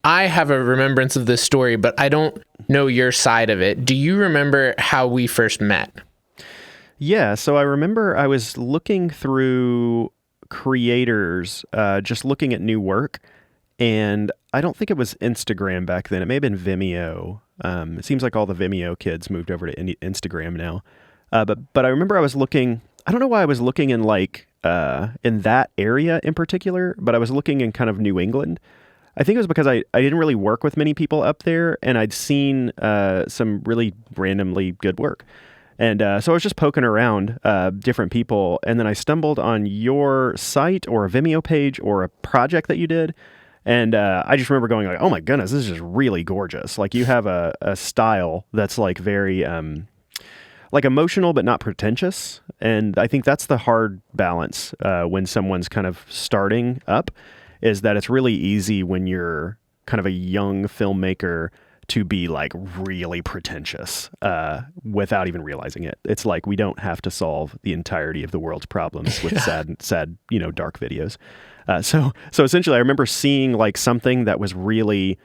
I have a remembrance of this story, but I don't know your side of it. Do you remember how we first met? Yeah, so I remember I was looking through creators, just looking at new work, and I don't think it was Instagram back then. It may have been Vimeo. It seems like all the Vimeo kids moved over to Instagram now. But I remember I was looking, I don't know why I was looking in in that area in particular, but I was looking in kind of New England. I think it was because I didn't really work with many people up there, and I'd seen some really randomly good work. And so I was just poking around different people, and then I stumbled on your site or a Vimeo page or a project that you did. And I just remember going like, oh my goodness, this is just really gorgeous. Like you have a style that's like very like emotional but not pretentious. And I think that's the hard balance when someone's kind of starting up, is that it's really easy when you're kind of a young filmmaker to be like really pretentious without even realizing it. It's like we don't have to solve the entirety of the world's problems with sad, dark videos. So essentially, I remember seeing like something that was really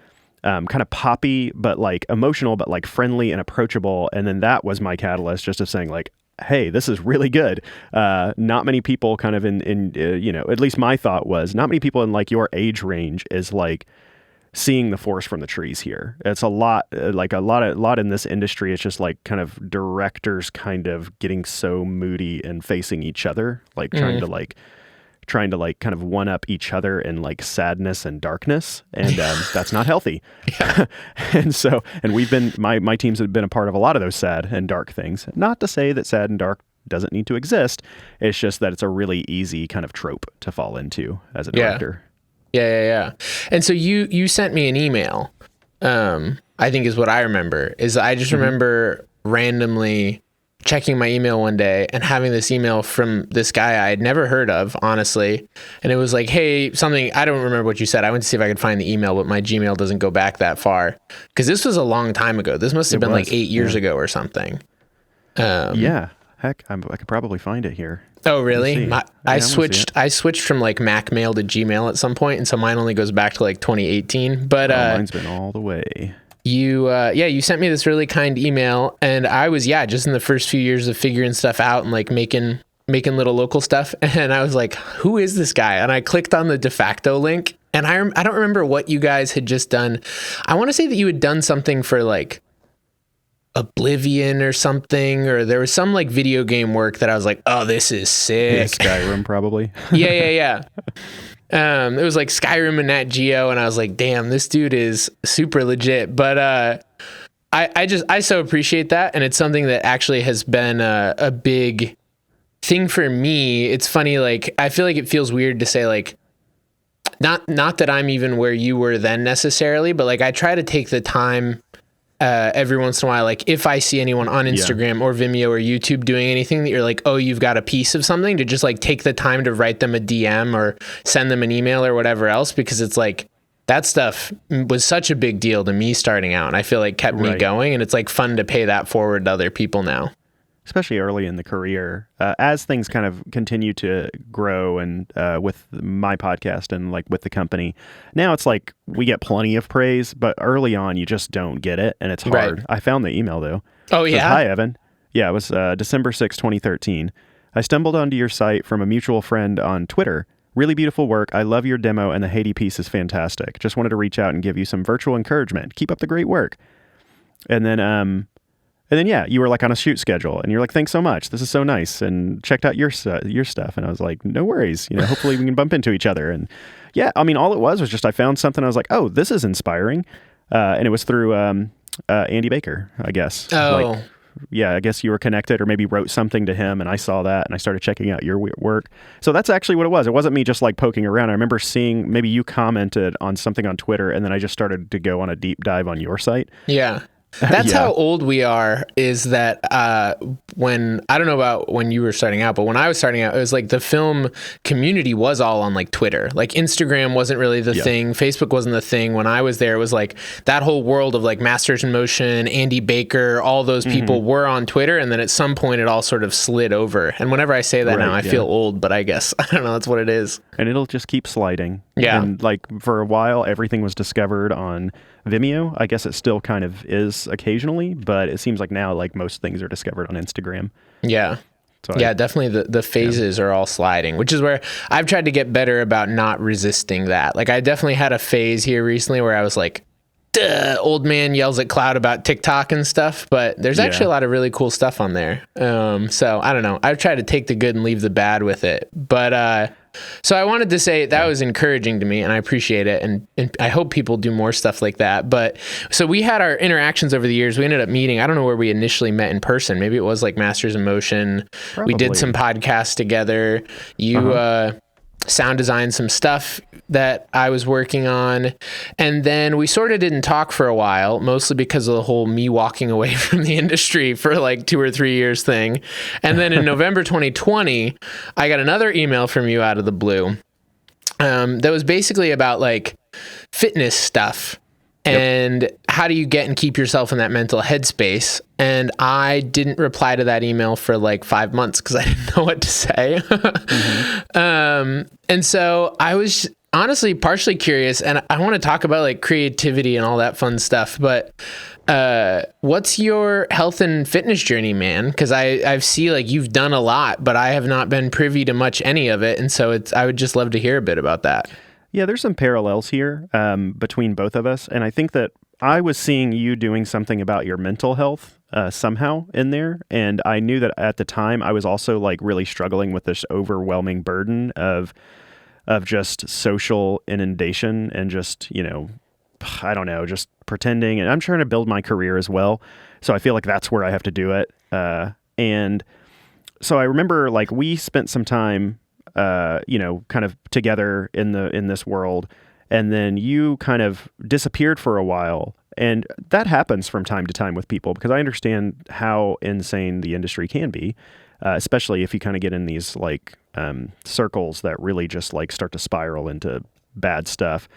kind of poppy, but like emotional, but like friendly and approachable. And then that was my catalyst, just of saying like, hey, this is really good. Not many people kind of in at least my thought was not many people in like your age range is like seeing the forest from the trees here. It's a lot in this industry. It's just like kind of directors kind of getting so moody and facing each other, like trying to like kind of one up each other in like sadness and darkness. And that's not healthy. Yeah. and we've been, my teams have been a part of a lot of those sad and dark things. Not to say that sad and dark doesn't need to exist. It's just that it's a really easy kind of trope to fall into as a director. Yeah. And so you sent me an email, I think is what I remember, is I just remember randomly checking my email one day and having this email from this guy I had never heard of, honestly. And it was like, hey, something, I don't remember what you said. I went to see if I could find the email, but my Gmail doesn't go back that far. Because this was a long time ago. This must have been like 8 years ago or something. Yeah. Heck, I could probably find it here. Oh, really? I switched from like Mac Mail to Gmail at some point, and so mine only goes back to like 2018. But mine's been all the way. You sent me this really kind email, and I was just in the first few years of figuring stuff out and like making little local stuff, and I was like, who is this guy? And I clicked on the Defacto link, and I don't remember what you guys had just done. I want to say that you had done something for like Oblivion or something, or there was some like video game work that I was like, oh, this is sick. Yeah, Skyrim probably. Yeah. It was like Skyrim and Nat Geo, and I was like, damn, this dude is super legit. But I so appreciate that, and it's something that actually has been a big thing for me. It's funny, like I feel like it feels weird to say like, not that I'm even where you were then necessarily, but like I try to take the time every once in a while, like if I see anyone on Instagram or Vimeo or YouTube doing anything that you're like, oh, you've got a piece of something, to just like take the time to write them a DM or send them an email or whatever else, because it's like that stuff was such a big deal to me starting out, and I feel like kept me going, and it's like fun to pay that forward to other people now. Especially early in the career, as things kind of continue to grow, and with my podcast and like with the company, now it's like we get plenty of praise, but early on you just don't get it, and it's hard. Right. I found the email though. Oh yeah. It says, hi Evan. Yeah, it was December 6, 2013. I stumbled onto your site from a mutual friend on Twitter. Really beautiful work. I love your demo, and the Haiti piece is fantastic. Just wanted to reach out and give you some virtual encouragement. Keep up the great work. And then you were like on a shoot schedule, and you're like, thanks so much. This is so nice. And checked out your stuff. And I was like, no worries. Hopefully we can bump into each other. And yeah, I mean, all it was just, I found something. I was like, oh, this is inspiring. And it was through Andy Baker, I guess. Oh, I guess you were connected, or maybe wrote something to him, and I saw that, and I started checking out your work. So that's actually what it was. It wasn't me just like poking around. I remember seeing, maybe you commented on something on Twitter, and then I just started to go on a deep dive on your site. Yeah. That's how old we are, is that when, I don't know about when you were starting out, but when I was starting out, it was like the film community was all on like Twitter. Like Instagram wasn't really the thing. Facebook wasn't the thing. When I was there, it was like that whole world of like Masters in Motion, Andy Baker, all those people were on Twitter. And then at some point it all sort of slid over. And whenever I say that now, I feel old, but I guess, I don't know, that's what it is. And it'll just keep sliding. Yeah. And like for a while, everything was discovered on Vimeo. I guess it still kind of is occasionally, but it seems like now like most things are discovered on Instagram. Yeah. So Yeah, definitely the phases are all sliding, which is where I've tried to get better about not resisting that. Like I definitely had a phase here recently where I was like, duh, old man yells at cloud about TikTok and stuff, but there's actually a lot of really cool stuff on there. So I don't know. I've tried to take the good and leave the bad with it. But so I wanted to say that was encouraging to me and I appreciate it. And I hope people do more stuff like that. But so we had our interactions over the years. We ended up meeting. I don't know where we initially met in person. Maybe it was like Masters in Motion. Probably. We did some podcasts together. You sound designed some stuff that I was working on. And then we sort of didn't talk for a while, mostly because of the whole me walking away from the industry for like 2 or 3 years thing. And then in November 2020, I got another email from you out of the blue that was basically about like fitness stuff. And how do you get and keep yourself in that mental headspace? And I didn't reply to that email for like 5 months because I didn't know what to say. And so I was honestly partially curious, and I want to talk about like creativity and all that fun stuff. But what's your health and fitness journey, man? Because I see like you've done a lot, but I have not been privy to much any of it. And so I would just love to hear a bit about that. Yeah, there's some parallels here between both of us. And I think that I was seeing you doing something about your mental health somehow in there. And I knew that at the time I was also like really struggling with this overwhelming burden of just social inundation and just, you know, I don't know, just pretending. And I'm trying to build my career as well. So I feel like that's where I have to do it. And so I remember like we spent some time you know, kind of together in this world, and then you kind of disappeared for a while. And that happens from time to time with people because I understand how insane the industry can be, especially if you kind of get in these like circles that really just like start to spiral into bad stuff.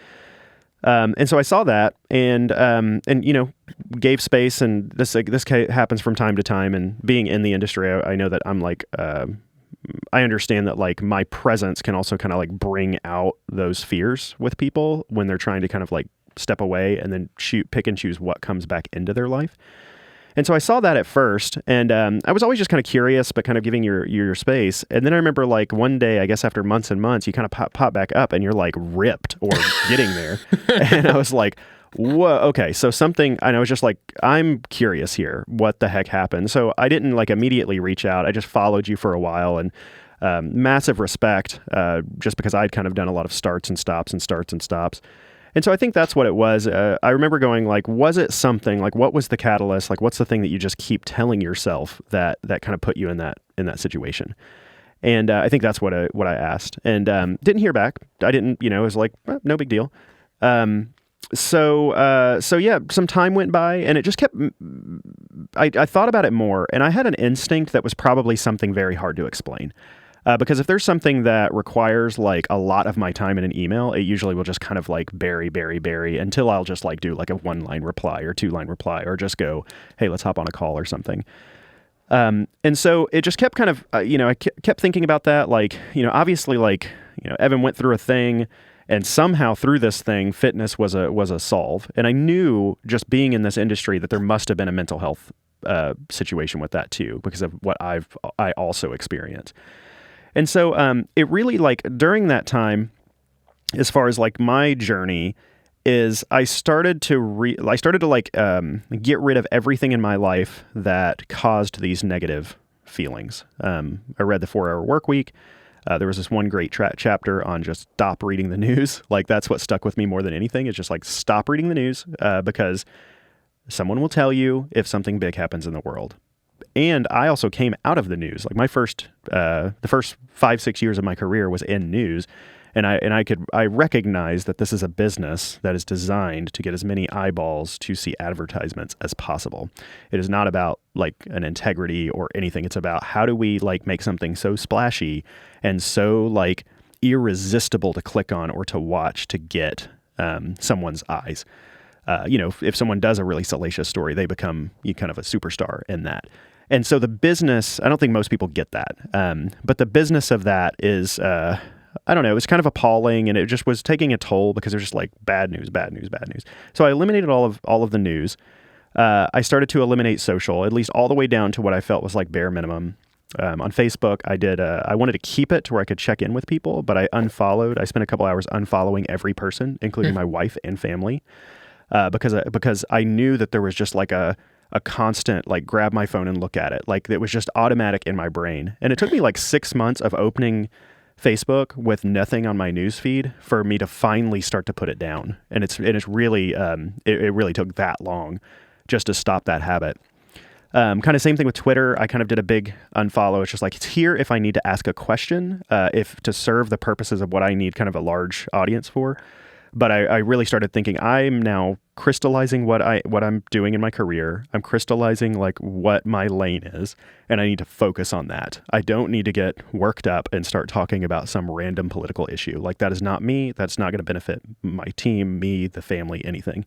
And so I saw that and you know, gave space, and this happens from time to time. And being in the industry, I know that I'm like, I understand that like my presence can also kind of like bring out those fears with people when they're trying to kind of like step away and then pick and choose what comes back into their life. And so I saw that at first, and I was always just kind of curious, but kind of giving your space. And then I remember like one day, I guess after months and months, you kind of pop back up and you're like ripped or getting there. And I was like, whoa, okay, so something, and I was just like, I'm curious here, what the heck happened? So I didn't like immediately reach out. I just followed you for a while, and massive respect, just because I'd kind of done a lot of starts and stops. And so I think that's what it was. I remember going like, was it something like, what was the catalyst? Like, what's the thing that you just keep telling yourself that kind of put you in that situation? And I think that's what I asked, and didn't hear back. I didn't, you know, it was like, no big deal. So yeah, some time went by, and it just kept, I thought about it more, and I had an instinct that was probably something very hard to explain. Because if there's something that requires like a lot of my time in an email, it usually will just kind of like bury until I'll just like do like a 1-line reply or 2-line reply, or just go, hey, let's hop on a call or something. And so it just kept kind of, you know, I kept thinking about that. Like, you know, obviously like, you know, Evan went through a thing, and somehow through this thing, fitness was a solve. And I knew just being in this industry that there must have been a mental health situation with that too, because of what I also experienced. And so it really like during that time, as far as like my journey, is I started to like get rid of everything in my life that caused these negative feelings. I read the 4-Hour Workweek. There was this one great chapter on just stop reading the news. Like that's what stuck with me more than anything. It's just like stop reading the news because someone will tell you if something big happens in the world. And I also came out of the news. Like my the first 5-6 years of my career was in news. And I recognize that this is a business that is designed to get as many eyeballs to see advertisements as possible. It is not about like an integrity or anything. It's about how do we like make something so splashy and so like irresistible to click on or to watch to get someone's eyes. You know, if someone does a really salacious story, they become kind of a superstar in that. And so the business, I don't think most people get that. But the business of that is, I don't know, it was kind of appalling, and it just was taking a toll because there's just like bad news, bad news, bad news. So I eliminated all of the news. I started to eliminate social, at least all the way down to what I felt was like bare minimum. On Facebook, I wanted to keep it to where I could check in with people, but I unfollowed. I spent a couple hours unfollowing every person, including my wife and family, because I knew that there was just like a constant, like, grab my phone and look at it. Like, it was just automatic in my brain. And it took me like 6 months of opening Facebook with nothing on my news feed for me to finally start to put it down. And it's really, it really took that long just to stop that habit. Kind of same thing with Twitter. I kind of did a big unfollow. It's just like, it's here if I need to ask a question, if to serve the purposes of what I need kind of a large audience for. But I really started thinking, I'm now crystallizing what I'm doing in my career. I'm crystallizing like what my lane is, and I need to focus on that. I don't need to get worked up and start talking about some random political issue. Like, that is not me. That's not going to benefit my team, me, the family, anything.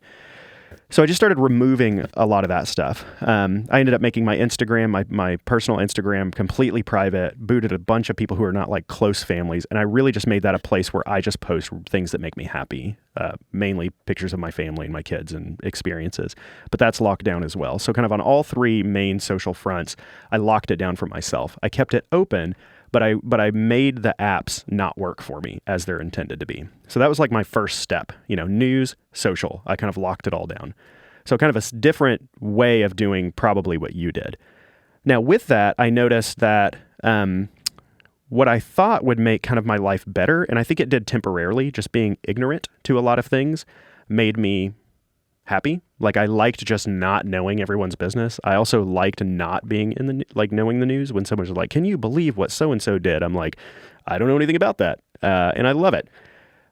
So I just started removing a lot of that stuff. I ended up making my Instagram, my personal Instagram, completely private, booted a bunch of people who are not like close families. And I really just made that a place where I just post things that make me happy, mainly pictures of my family and my kids and experiences. But that's locked down as well. So kind of on all three main social fronts, I locked it down for myself. I kept it open, but I made the apps not work for me as they're intended to be. So that was like my first step, news, social. I kind of locked it all down. So kind of a different way of doing probably what you did. Now with that, I noticed that what I thought would make kind of my life better, and I think it did temporarily, just being ignorant to a lot of things, made me happy. Like, I liked just not knowing everyone's business. I also liked not being knowing the news. When someone's like, can you believe what so-and-so did? I'm like, I don't know anything about that. And I love it.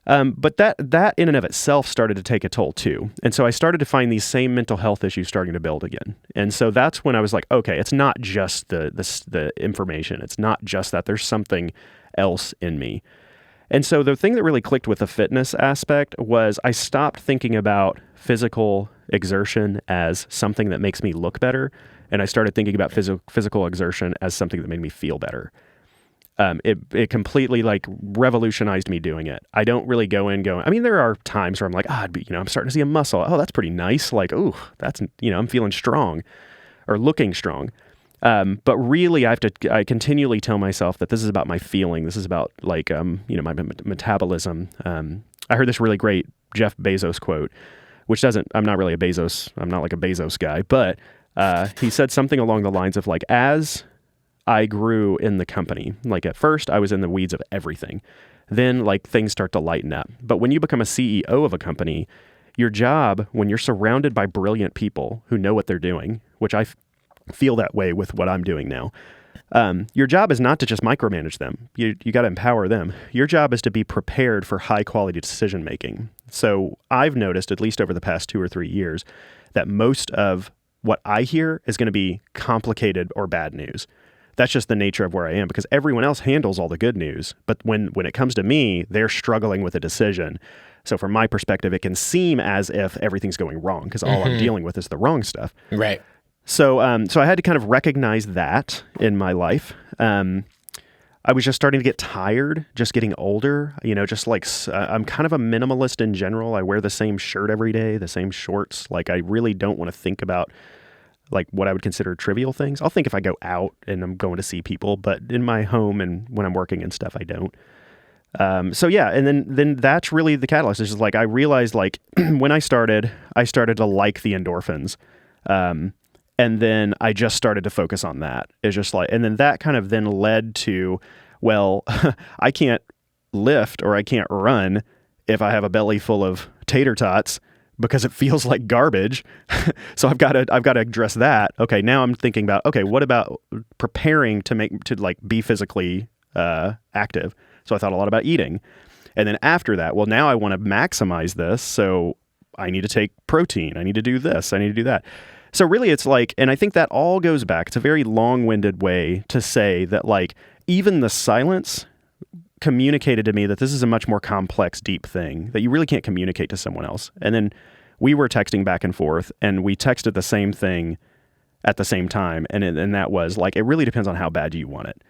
But that in and of itself started to take a toll too. And so I started to find these same mental health issues starting to build again. And so that's when I was like, okay, it's not just the information. It's not just that. There's something else in me. And so the thing that really clicked with the fitness aspect was I stopped thinking about physical exertion as something that makes me look better. And I started thinking about physical exertion as something that made me feel better. It completely like revolutionized me doing it. I don't really go in going, I mean, there are times where I'm like, I'm starting to see a muscle. Oh, that's pretty nice. Like, ooh, that's, I'm feeling strong or looking strong. But really I continually tell myself that this is about my feeling. This is about like, my metabolism. I heard this really great Jeff Bezos quote, which I'm not really I'm not like a Bezos guy, but, he said something along the lines of like, as I grew in the company, like at first I was in the weeds of everything. Then like things start to lighten up. But when you become a CEO of a company, your job, when you're surrounded by brilliant people who know what they're doing, which I feel that way with what I'm doing now. Your job is not to just micromanage them. You got to empower them. Your job is to be prepared for high quality decision making. So I've noticed, at least over the past 2 or 3 years, that most of what I hear is going to be complicated or bad news. That's just the nature of where I am, because everyone else handles all the good news. But when it comes to me, they're struggling with a decision. So from my perspective, it can seem as if everything's going wrong because all I'm dealing with is the wrong stuff. Right. So I had to kind of recognize that in my life. I was just starting to get tired, just getting older, just like I'm kind of a minimalist in general. I wear the same shirt every day, the same shorts. Like, I really don't want to think about like what I would consider trivial things. I'll think if I go out and I'm going to see people, but in my home and when I'm working and stuff, I don't. So yeah, and then that's really the catalyst. It's just like I realized like when I started to like the endorphins. And then I just started to focus on that. It's just like, and then that kind of then led to, well, I can't lift or I can't run if I have a belly full of tater tots because it feels like garbage. So I've got to address that. Okay. Now I'm thinking about, okay, what about preparing to like be physically, active? So I thought a lot about eating. And then after that, well, now I want to maximize this. So I need to take protein. I need to do this. I need to do that. So really it's like, and I think that all goes back. It's a very long-winded way to say that like even the silence communicated to me that this is a much more complex, deep thing that you really can't communicate to someone else. And then we were texting back and forth and we texted the same thing at the same time. And that was like, it really depends on how bad you want it.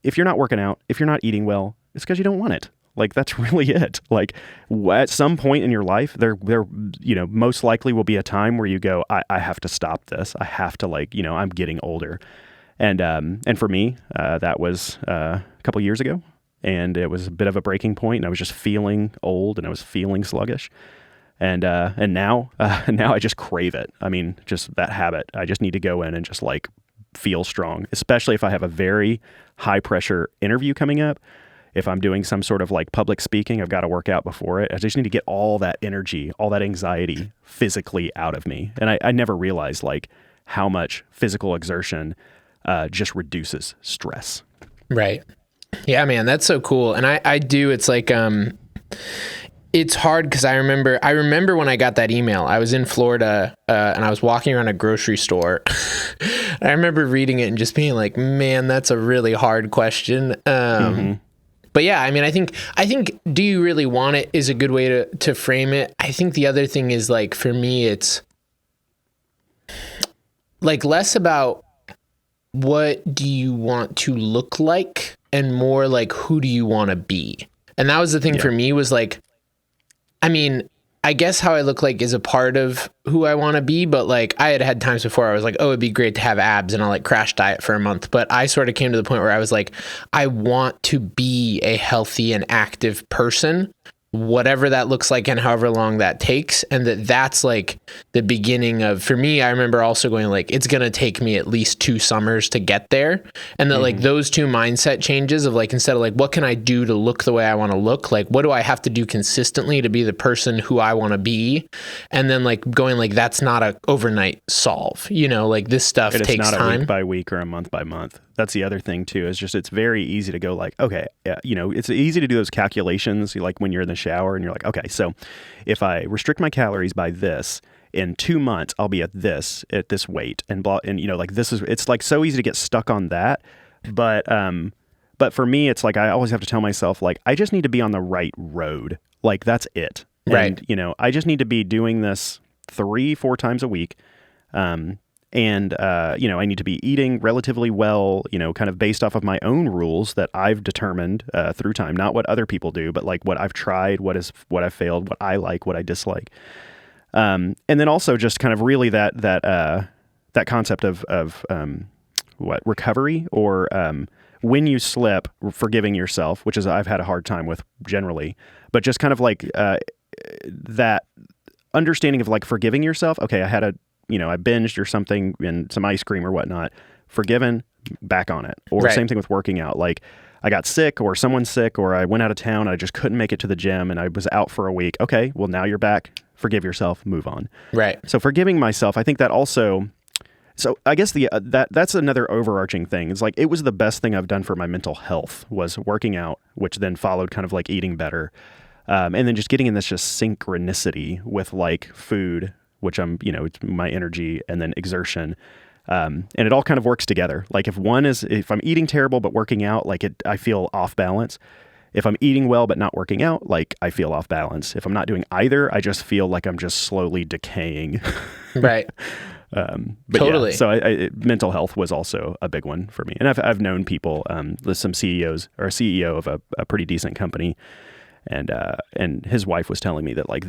If you're not working out, if you're not eating well, It's because you don't want it. Like, that's really it. Like, at some point in your life, there, most likely will be a time where you go, I have to stop this. I have to, like, I'm getting older. And for me, that was a couple years ago, and it was a bit of a breaking point, and I was just feeling old, and I was feeling sluggish. And now I just crave it. I mean, just that habit. I just need to go in and just, like, feel strong, especially if I have a very high pressure interview coming up. If I'm doing some sort of like public speaking, I've got to work out before it. I just need to get all that energy, all that anxiety physically out of me. And I never realized like how much physical exertion just reduces stress. Right. Yeah, man, that's so cool. And I do, it's like, it's hard because I remember when I got that email, I was in Florida and I was walking around a grocery store. I remember reading it and just being like, man, that's a really hard question. But yeah, I mean, I think do you really want it is a good way to frame it. I think the other thing is like, for me, it's like less about what do you want to look like and more like, who do you want to be? And that was the thing for me was like, I mean, I guess how I look like is a part of who I want to be, but like I had times before I was like, oh, it'd be great to have abs and I'll like crash diet for a month. But I sort of came to the point where I was like, I want to be a healthy and active person, whatever that looks like and however long that takes. And that's like the beginning of, for me, I remember also going like, it's going to take me at least 2 summers to get there. And that like those 2 mindset changes of like, instead of like, what can I do to look the way I want to look? Like, what do I have to do consistently to be the person who I want to be? And then like going like, that's not a overnight solve, like this stuff takes time. It's not a week by week or a month by month. That's the other thing too, is just, it's very easy to go like, okay, it's easy to do those calculations, like when you're in the shower and you're like, okay, so if I restrict my calories by this, in 2 months, I'll be at this weight and blah, and like this is, it's like so easy to get stuck on that. But for me, it's like, I always have to tell myself like, I just need to be on the right road. Like that's it. Right. And, I just need to be doing this 3-4 times a week. I need to be eating relatively well, kind of based off of my own rules that I've determined through time, not what other people do, but like what I've tried, what I've failed, what I like, what I dislike. And then also just kind of really that concept of recovery or when you slip, forgiving yourself, which is I've had a hard time with generally, but just kind of like that understanding of like forgiving yourself. Okay, I binged or something and some ice cream or whatnot, forgiven, back on it. Or Same thing with working out. Like I got sick or someone's sick or I went out of town and I just couldn't make it to the gym and I was out for a week. Okay, well now you're back. Forgive yourself, move on. Right. So forgiving myself, I think that also, so I guess that's another overarching thing. It's like, it was the best thing I've done for my mental health was working out, which then followed kind of like eating better. And then just getting in this just synchronicity with like food, which it's my energy and then exertion. And it all kind of works together. Like if I'm eating terrible, but working out, like I feel off balance. If I'm eating well, but not working out, like I feel off balance. If I'm not doing either, I just feel like I'm just slowly decaying. Right. But totally. Yeah, so mental health was also a big one for me. And I've known people, some CEOs or a CEO of a pretty decent company. And his wife was telling me that like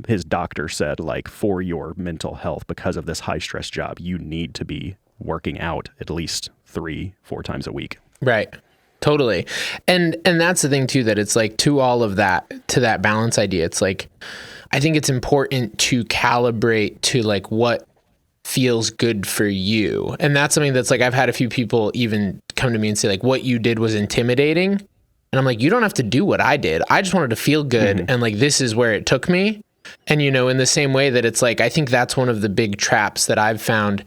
his doctor said like for your mental health, because of this high stress job, you need to be working out at least 3-4 times a week. Right. Totally. And that's the thing too, that it's like to all of that, to that balance idea, it's like, I think it's important to calibrate to like what feels good for you. And that's something that's like, I've had a few people even come to me and say like, what you did was intimidating. And I'm like, you don't have to do what I did. I just wanted to feel good. Mm-hmm. And like, this is where it took me. And, in the same way that it's like, I think that's one of the big traps that I've found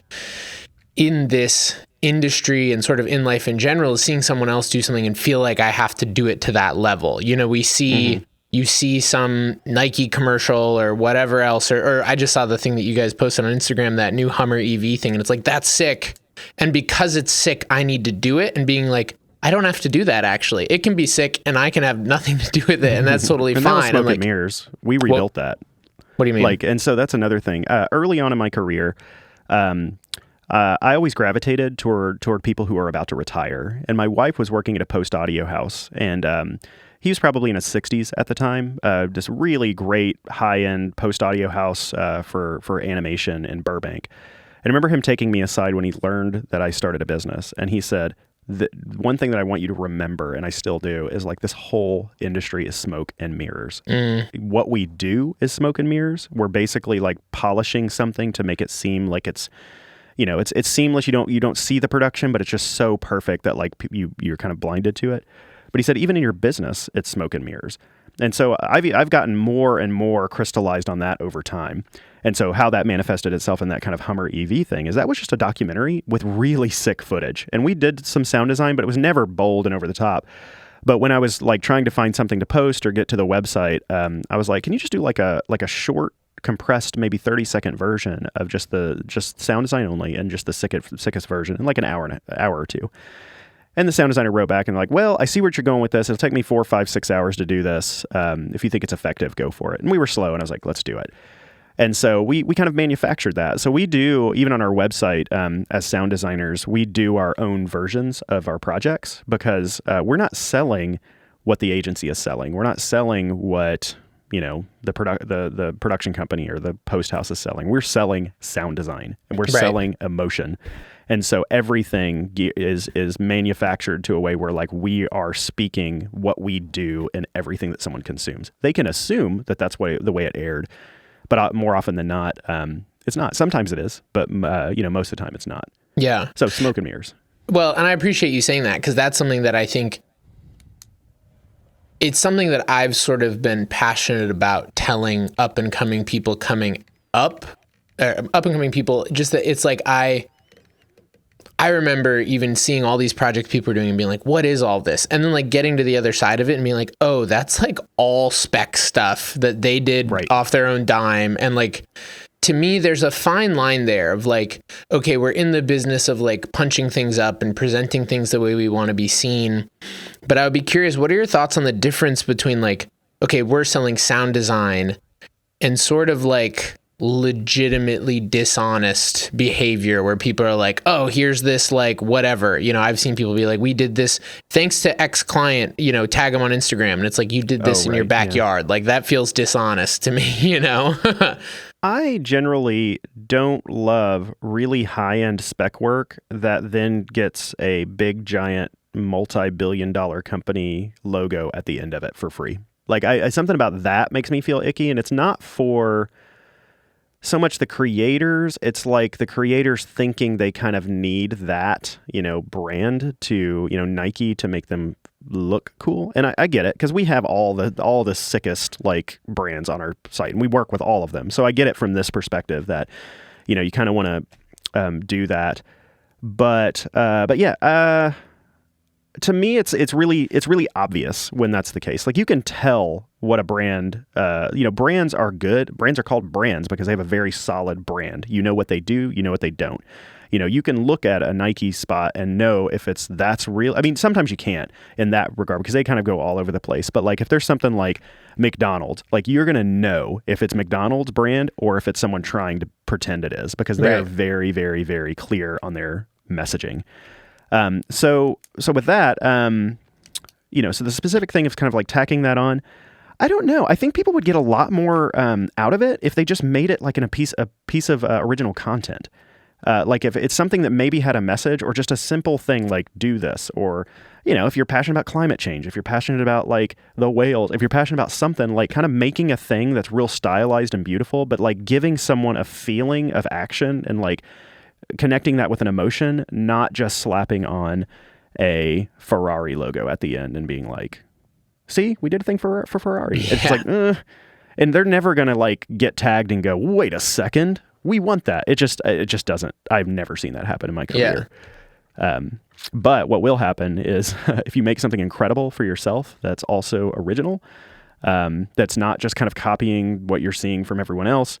in this industry and sort of in life in general, is seeing someone else do something and feel like I have to do it to that level. We see, you see some Nike commercial or whatever else, or I just saw the thing that you guys posted on Instagram, that new Hummer EV thing. And it's like, that's sick. And because it's sick, I need to do it. And being like, I don't have to do that actually. It can be sick and I can have nothing to do with it. And that's totally and fine. That was smoke and mirrors. We rebuilt that. What do you mean? And so that's another thing. Early on in my career, I always gravitated toward people who are about to retire. And my wife was working at a post audio house, and he was probably in his 60s at the time. This really great high-end post audio house for animation in Burbank. And I remember him taking me aside when he learned that I started a business, and he said, the one thing that I want you to remember, and I still do, is like this whole industry is smoke and mirrors. What we do is smoke and mirrors. We're basically like polishing something to make it seem like it's, it's seamless. You don't see the production, but it's just so perfect that like you're kind of blinded to it. But he said, even in your business, it's smoke and mirrors. And so I've gotten more and more crystallized on that over time. And so how that manifested itself in that kind of Hummer EV thing is that was just a documentary with really sick footage. And we did some sound design, but it was never bold and over the top. But when I was like trying to find something to post or get to the website, I was like, can you just do like a short, compressed, maybe 30-second version of just sound design only and just the sickest version in like an hour or two? And the sound designer wrote back and like, well, I see where you're going with this. It'll take me 4, 5, 6 hours to do this. If you think it's effective, go for it. And we were slow, and I was like, let's do it. And so we kind of manufactured that. So we do, even on our website, as sound designers, we do our own versions of our projects because we're not selling what the agency is selling. We're not selling what the production company or the post house is selling. We're selling sound design, and we're selling emotion. And so everything is manufactured to a way where like we are speaking what we do in everything that someone consumes. They can assume that that's the way it aired, but more often than not, it's not. Sometimes it is, but most of the time it's not. Yeah. So smoke and mirrors. Well, and I appreciate you saying that because that's something that I think it's something that I've sort of been passionate about telling up and coming people coming up and coming people. Just that it's like I remember even seeing all these projects people are doing and being like, what is all this? And then like getting to the other side of it and being like, oh, that's like all spec stuff that they did off their own dime. And like, to me, there's a fine line there of like, okay, we're in the business of like punching things up and presenting things the way we want to be seen. But I would be curious, what are your thoughts on the difference between like, okay, we're selling sound design and sort of like legitimately dishonest behavior where people are like, oh, here's this like whatever, I've seen people be like, we did this thanks to X client, tag them on Instagram, and it's like, you did this in your backyard. Yeah. Like that feels dishonest to me. I generally don't love really high-end spec work that then gets a big giant multi-billion-dollar company logo at the end of it for free. Like something about that makes me feel icky, and it's not for so much the creators. It's like the creators thinking they kind of need that, brand to, Nike to make them look cool. And I get it because we have all the sickest like brands on our site and we work with all of them. So I get it from this perspective that, you kind of want to do that. But yeah, to me, it's really obvious when that's the case. Like you can tell what a brand, brands are good. Brands are called brands because they have a very solid brand. You know what they do, you know what they don't. You can look at a Nike spot and know if that's real. I mean, sometimes you can't in that regard because they kind of go all over the place. But like if there's something like McDonald's, like you're going to know if it's McDonald's brand or if it's someone trying to pretend it is because they're very, very, very clear on their messaging. So with that, so the specific thing of kind of like tacking that on, I don't know. I think people would get a lot more out of it if they just made it like in a piece of original content. Like if it's something that maybe had a message or just a simple thing like do this, or, if you're passionate about climate change, if you're passionate about like the whales, if you're passionate about something like kind of making a thing that's real stylized and beautiful, but like giving someone a feeling of action and like connecting that with an emotion, not just slapping on a Ferrari logo at the end and being like, see, we did a thing for Ferrari. It's just like, and they're never going to like get tagged and go, wait a second, we want that. It just doesn't. I've never seen that happen in my career. Yeah. But what will happen is if you make something incredible for yourself, that's also original, that's not just kind of copying what you're seeing from everyone else.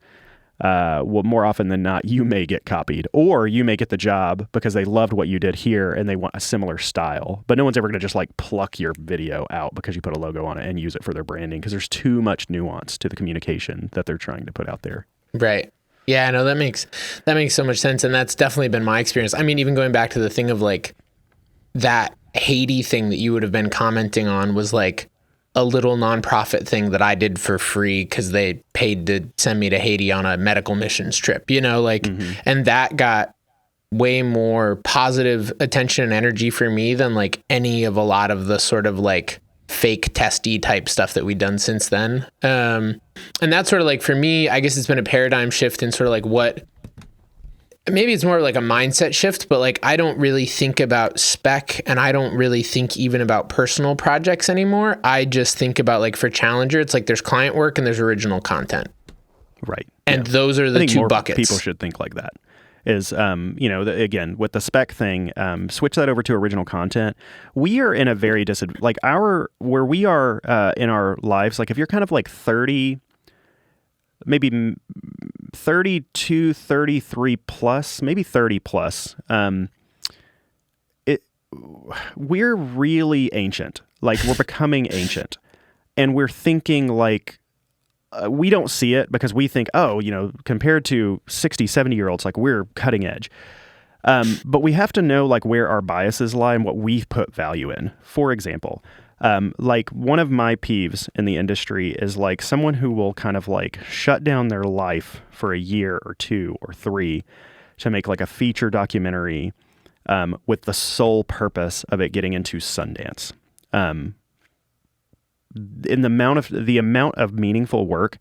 Well, more often than not, you may get copied or you may get the job because they loved what you did here and they want a similar style. But no one's ever going to just like pluck your video out because you put a logo on it and use it for their branding because there's too much nuance to the communication that they're trying to put out there. Right. Yeah, no, that makes so much sense. And that's definitely been my experience. I mean, even going back to the thing of like that Haiti thing that you would have been commenting on was like a little nonprofit thing that I did for free because they paid to send me to Haiti on a medical missions trip, you know, like, and that got way more positive attention and energy for me than like any of a lot of the sort of like fake testy type stuff that we've done since then. And that's sort of like, for me, I guess it's been a paradigm shift in sort of like what, maybe it's more like a mindset shift, but like I don't really think about spec and I don't really think even about personal projects anymore. I just think about like for Challenger, it's like there's client work and there's original content. Right. And those are the two buckets. People should think like that. Is, you know, again, with the spec thing, switch that over to original content. We are in a very where we are in our lives, like if you're kind of like 30, maybe 32, 33 plus, maybe 30 plus, we're really ancient. Like we're becoming ancient. And we're thinking like, we don't see it because we think, oh, you know, compared to 60, 70-year-olds, like we're cutting edge. But we have to know like where our biases lie and what we put value in. For example, like one of my peeves in the industry is like someone who will kind of like shut down their life for a year or 2 or 3 to make like a feature documentary with the sole purpose of it getting into Sundance. In the amount of meaningful work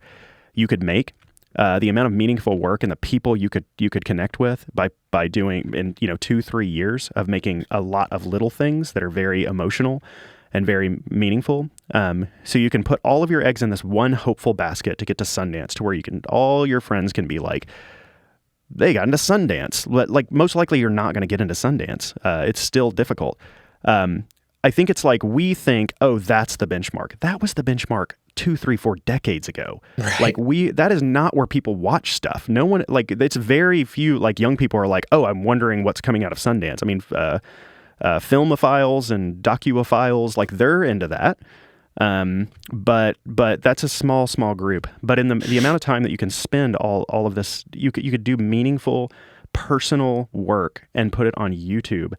you could make, the amount of meaningful work and the people you could connect with by doing in 2-3 years of making a lot of little things that are very emotional and very meaningful. So you can put all of your eggs in this one hopeful basket to get to Sundance, to where all your friends can be like, they got into Sundance. Like most likely you're not going to get into Sundance. It's still difficult. I think it's like we think, oh, that's the benchmark. That was the benchmark 2, 3, 4 decades ago. Right. Like that is not where people watch stuff. No one, like it's very few, like young people are like, oh, I'm wondering what's coming out of Sundance. I mean, filmophiles and docuphiles, like they're into that. But that's a small group. But in the amount of time that you can spend all of this, you could do meaningful personal work and put it on YouTube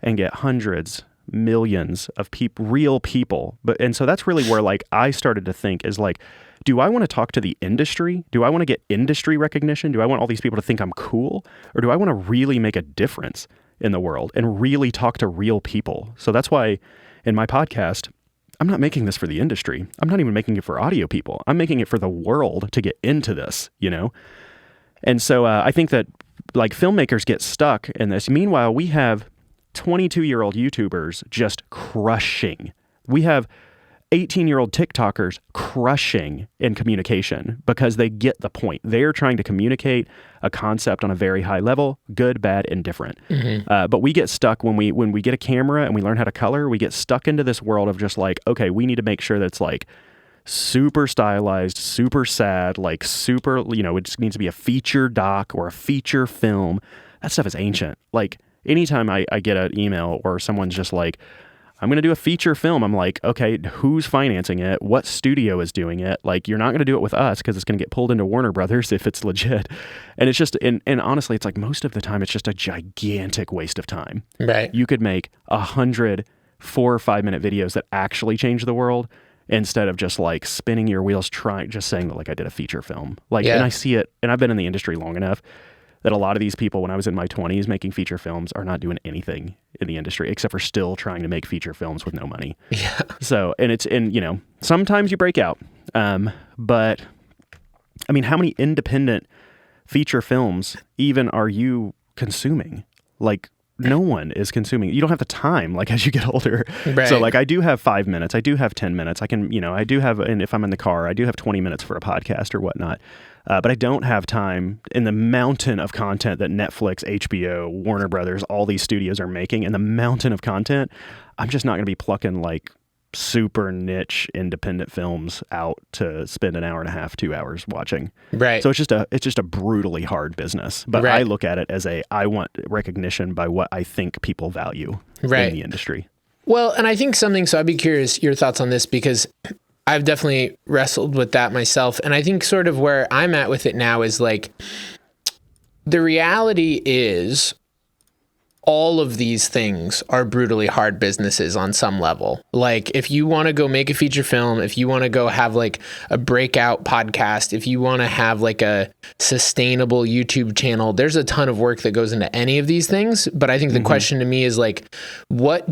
and get hundreds, millions of real people. And so that's really where like I started to think is like, do I want to talk to the industry? Do I want to get industry recognition? Do I want all these people to think I'm cool? Or do I want to really make a difference in the world and really talk to real people? So that's why in my podcast, I'm not making this for the industry. I'm not even making it for audio people. I'm making it for the world to get into this, you know? And so I think that like filmmakers get stuck in this. Meanwhile, we have 22-year-old YouTubers just crushing. We have 18-year-old TikTokers crushing in communication because they get the point. They're trying to communicate a concept on a very high level, good, bad, indifferent. But we get stuck when we get a camera and we learn how to color, we get stuck into this world of just like, okay, we need to make sure that it's like super stylized, super sad, like super, it just needs to be a feature doc or a feature film. That stuff is ancient. Like anytime I get an email or someone's just like, I'm going to do a feature film. I'm like, okay, who's financing it? What studio is doing it? Like, you're not going to do it with us because it's going to get pulled into Warner Brothers if it's legit. And it's just, and honestly, it's like most of the time, it's just a gigantic waste of time. Right. You could make 100 4 or 5 minute videos that actually change the world instead of just like spinning your wheels just saying that like I did a feature film. Like, and I see it, and I've been in the industry long enough that a lot of these people, when I was in my 20s making feature films, are not doing anything in the industry except for still trying to make feature films with no money. Yeah. So, and sometimes you break out. But I mean, how many independent feature films even are you consuming? Like, no one is consuming. You don't have the time, like, as you get older. Right. So, like, I do have 5 minutes. I do have 10 minutes. I can, I do have, and if I'm in the car, I do have 20 minutes for a podcast or whatnot. But I don't have time in the mountain of content that Netflix, HBO, Warner Brothers, all these studios are making, and the mountain of content. I'm just not going to be plucking, like, super niche independent films out to spend an hour and a half, 2 hours watching. Right. So it's just a brutally hard business. But I look at it as I want recognition by what I think people value in the industry. Well, and I think so I'd be curious your thoughts on this, because I've definitely wrestled with that myself. And I think sort of where I'm at with it now is like, the reality is all of these things are brutally hard businesses on some level. Like if you want to go make a feature film, if you want to go have like a breakout podcast, if you want to have like a sustainable YouTube channel, there's a ton of work that goes into any of these things. But I think the question to me is like, what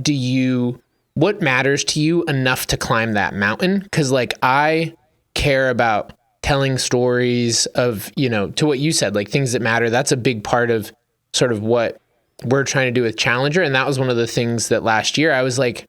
matters to you enough to climb that mountain? 'Cause like I care about telling stories of, to what you said, like things that matter. That's a big part of sort of what we're trying to do with Challenger. And that was one of the things that last year I was like,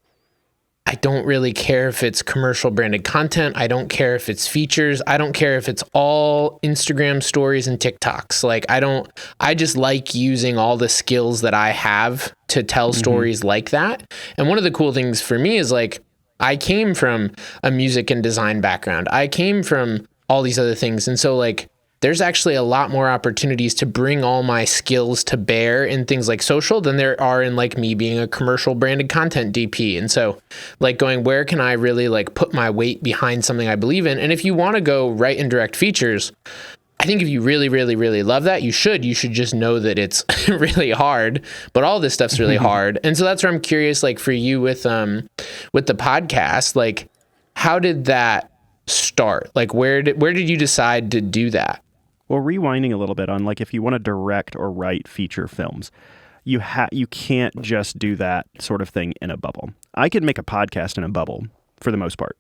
I don't really care if it's commercial branded content. I don't care if it's features. I don't care if it's all Instagram stories and TikToks. Like I just like using all the skills that I have to tell stories like that. And one of the cool things for me is like, I came from a music and design background. I came from all these other things. And so like, there's actually a lot more opportunities to bring all my skills to bear in things like social than there are in like me being a commercial branded content DP. And so like going, where can I really like put my weight behind something I believe in? And if you want to go right in direct features, I think if you really, really, really love that, you should just know that it's really hard, but all this stuff's really hard. And so that's where I'm curious, like for you with the podcast, like how did that start? Like where did you decide to do that? Well, rewinding a little bit on like if you want to direct or write feature films, you can't just do that sort of thing in a bubble. I could make a podcast in a bubble for the most part.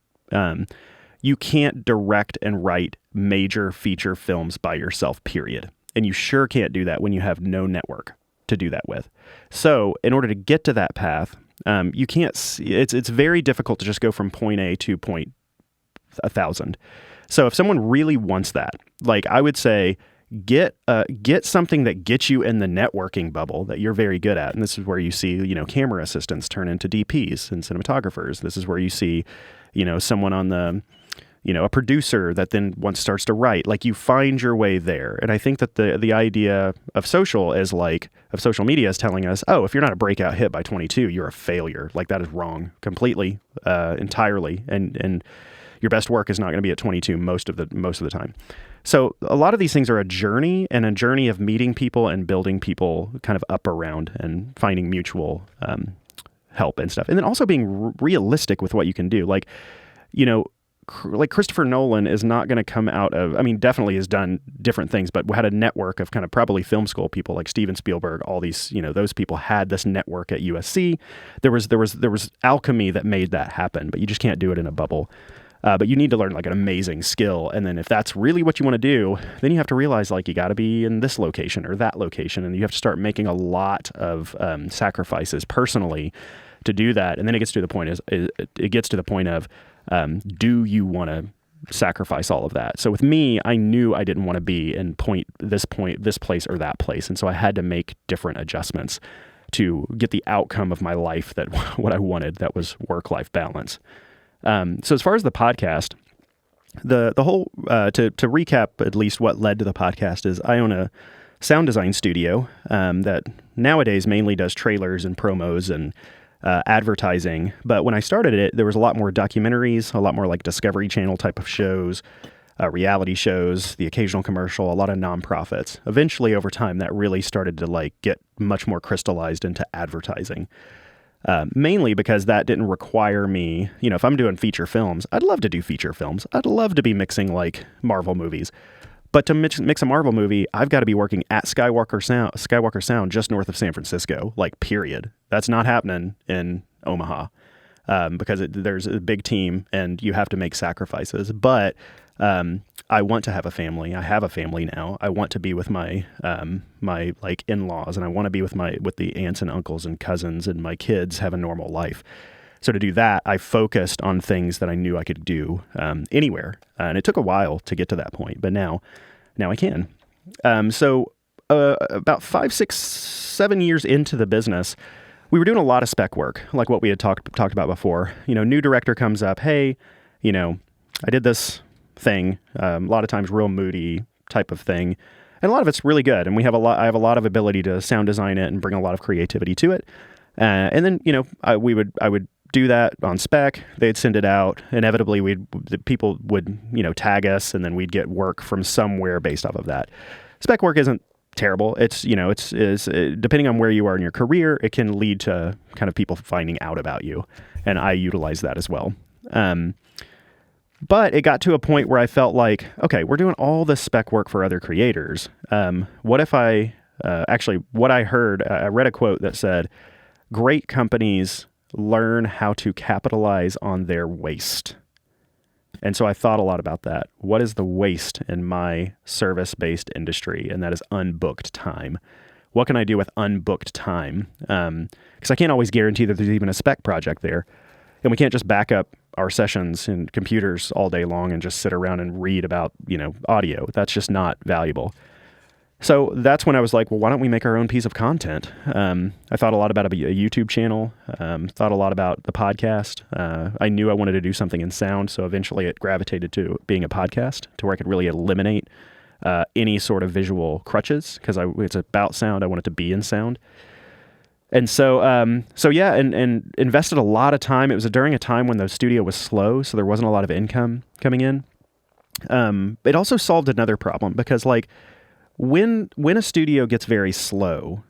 You can't direct and write major feature films by yourself, period. And you sure can't do that when you have no network to do that with. So in order to get to that path, you can't. It's very difficult to just go from point A to point 1,000. So if someone really wants that, like I would say, get something that gets you in the networking bubble that you're very good at. And this is where you see, camera assistants turn into DPs and cinematographers. This is where you see, someone on the, a producer that then once starts to write. Like you find your way there. And I think that the idea of social media is telling us, oh, if you're not a breakout hit by 22, you're a failure. Like that is wrong completely, entirely. And your best work is not going to be at 22 most of the time. So a lot of these things are a journey of meeting people and building people kind of up around and finding mutual help and stuff. And then also being realistic with what you can do. Like, like Christopher Nolan is not going to come out of, definitely has done different things, but had a network of kind of probably film school people like Steven Spielberg, all these, those people had this network at USC. There was alchemy that made that happen, but you just can't do it in a bubble. But you need to learn like an amazing skill. And then if that's really what you want to do, then you have to realize like you got to be in this location or that location. And you have to start making a lot of sacrifices personally to do that. And then it gets to the point of, do you want to sacrifice all of that? So with me, I knew I didn't want to be in this place or that place. And so I had to make different adjustments to get the outcome of my life that what I wanted, that was work-life balance. So as far as the podcast, the whole, to recap at least what led to the podcast is I own a sound design studio that nowadays mainly does trailers and promos and advertising. But when I started it, there was a lot more documentaries, a lot more like Discovery Channel type of shows, reality shows, the occasional commercial, a lot of nonprofits. Eventually over time, that really started to like get much more crystallized into advertising. Mainly because that didn't require me, if I'm doing feature films, I'd love to do feature films. I'd love to be mixing like Marvel movies. But to mix a Marvel movie, I've got to be working at Skywalker Sound just north of San Francisco, like period. That's not happening in Omaha because there's a big team and you have to make sacrifices. But I want to have a family. I have a family now. I want to be with my my like in-laws, and I want to be with the aunts and uncles and cousins, and my kids have a normal life. So to do that, I focused on things that I knew I could do anywhere, and it took a while to get to that point, but now I can. So about 5, 6, 7 years into the business, we were doing a lot of spec work, like what we had talked about before. New director comes up, hey, I did this thing, a lot of times real moody type of thing, and a lot of it's really good, and I have a lot of ability to sound design it and bring a lot of creativity to it. And then I would do that on spec. They'd send it out. Inevitably, the people would tag us, and then we'd get work from somewhere based off of that. Spec work isn't terrible. It's, depending on where you are in your career, it can lead to kind of people finding out about you. And I utilize that as well. But it got to a point where I felt like, okay, we're doing all this spec work for other creators. What if what I heard, I read a quote that said, great companies learn how to capitalize on their waste. And so I thought a lot about that. What is the waste in my service-based industry? And that is unbooked time. What can I do with unbooked time? Because I can't always guarantee that there's even a spec project there. And we can't just back up our sessions in computers all day long and just sit around and read about, audio. That's just not valuable. So that's when I was like, well, why don't we make our own piece of content? I thought a lot about a YouTube channel, thought a lot about the podcast. I knew I wanted to do something in sound, so eventually it gravitated to being a podcast to where I could really eliminate any sort of visual crutches because it's about sound. I want it to be in sound. And so and invested a lot of time. It was during a time when the studio was slow, so there wasn't a lot of income coming in. It also solved another problem because when a studio gets very slow,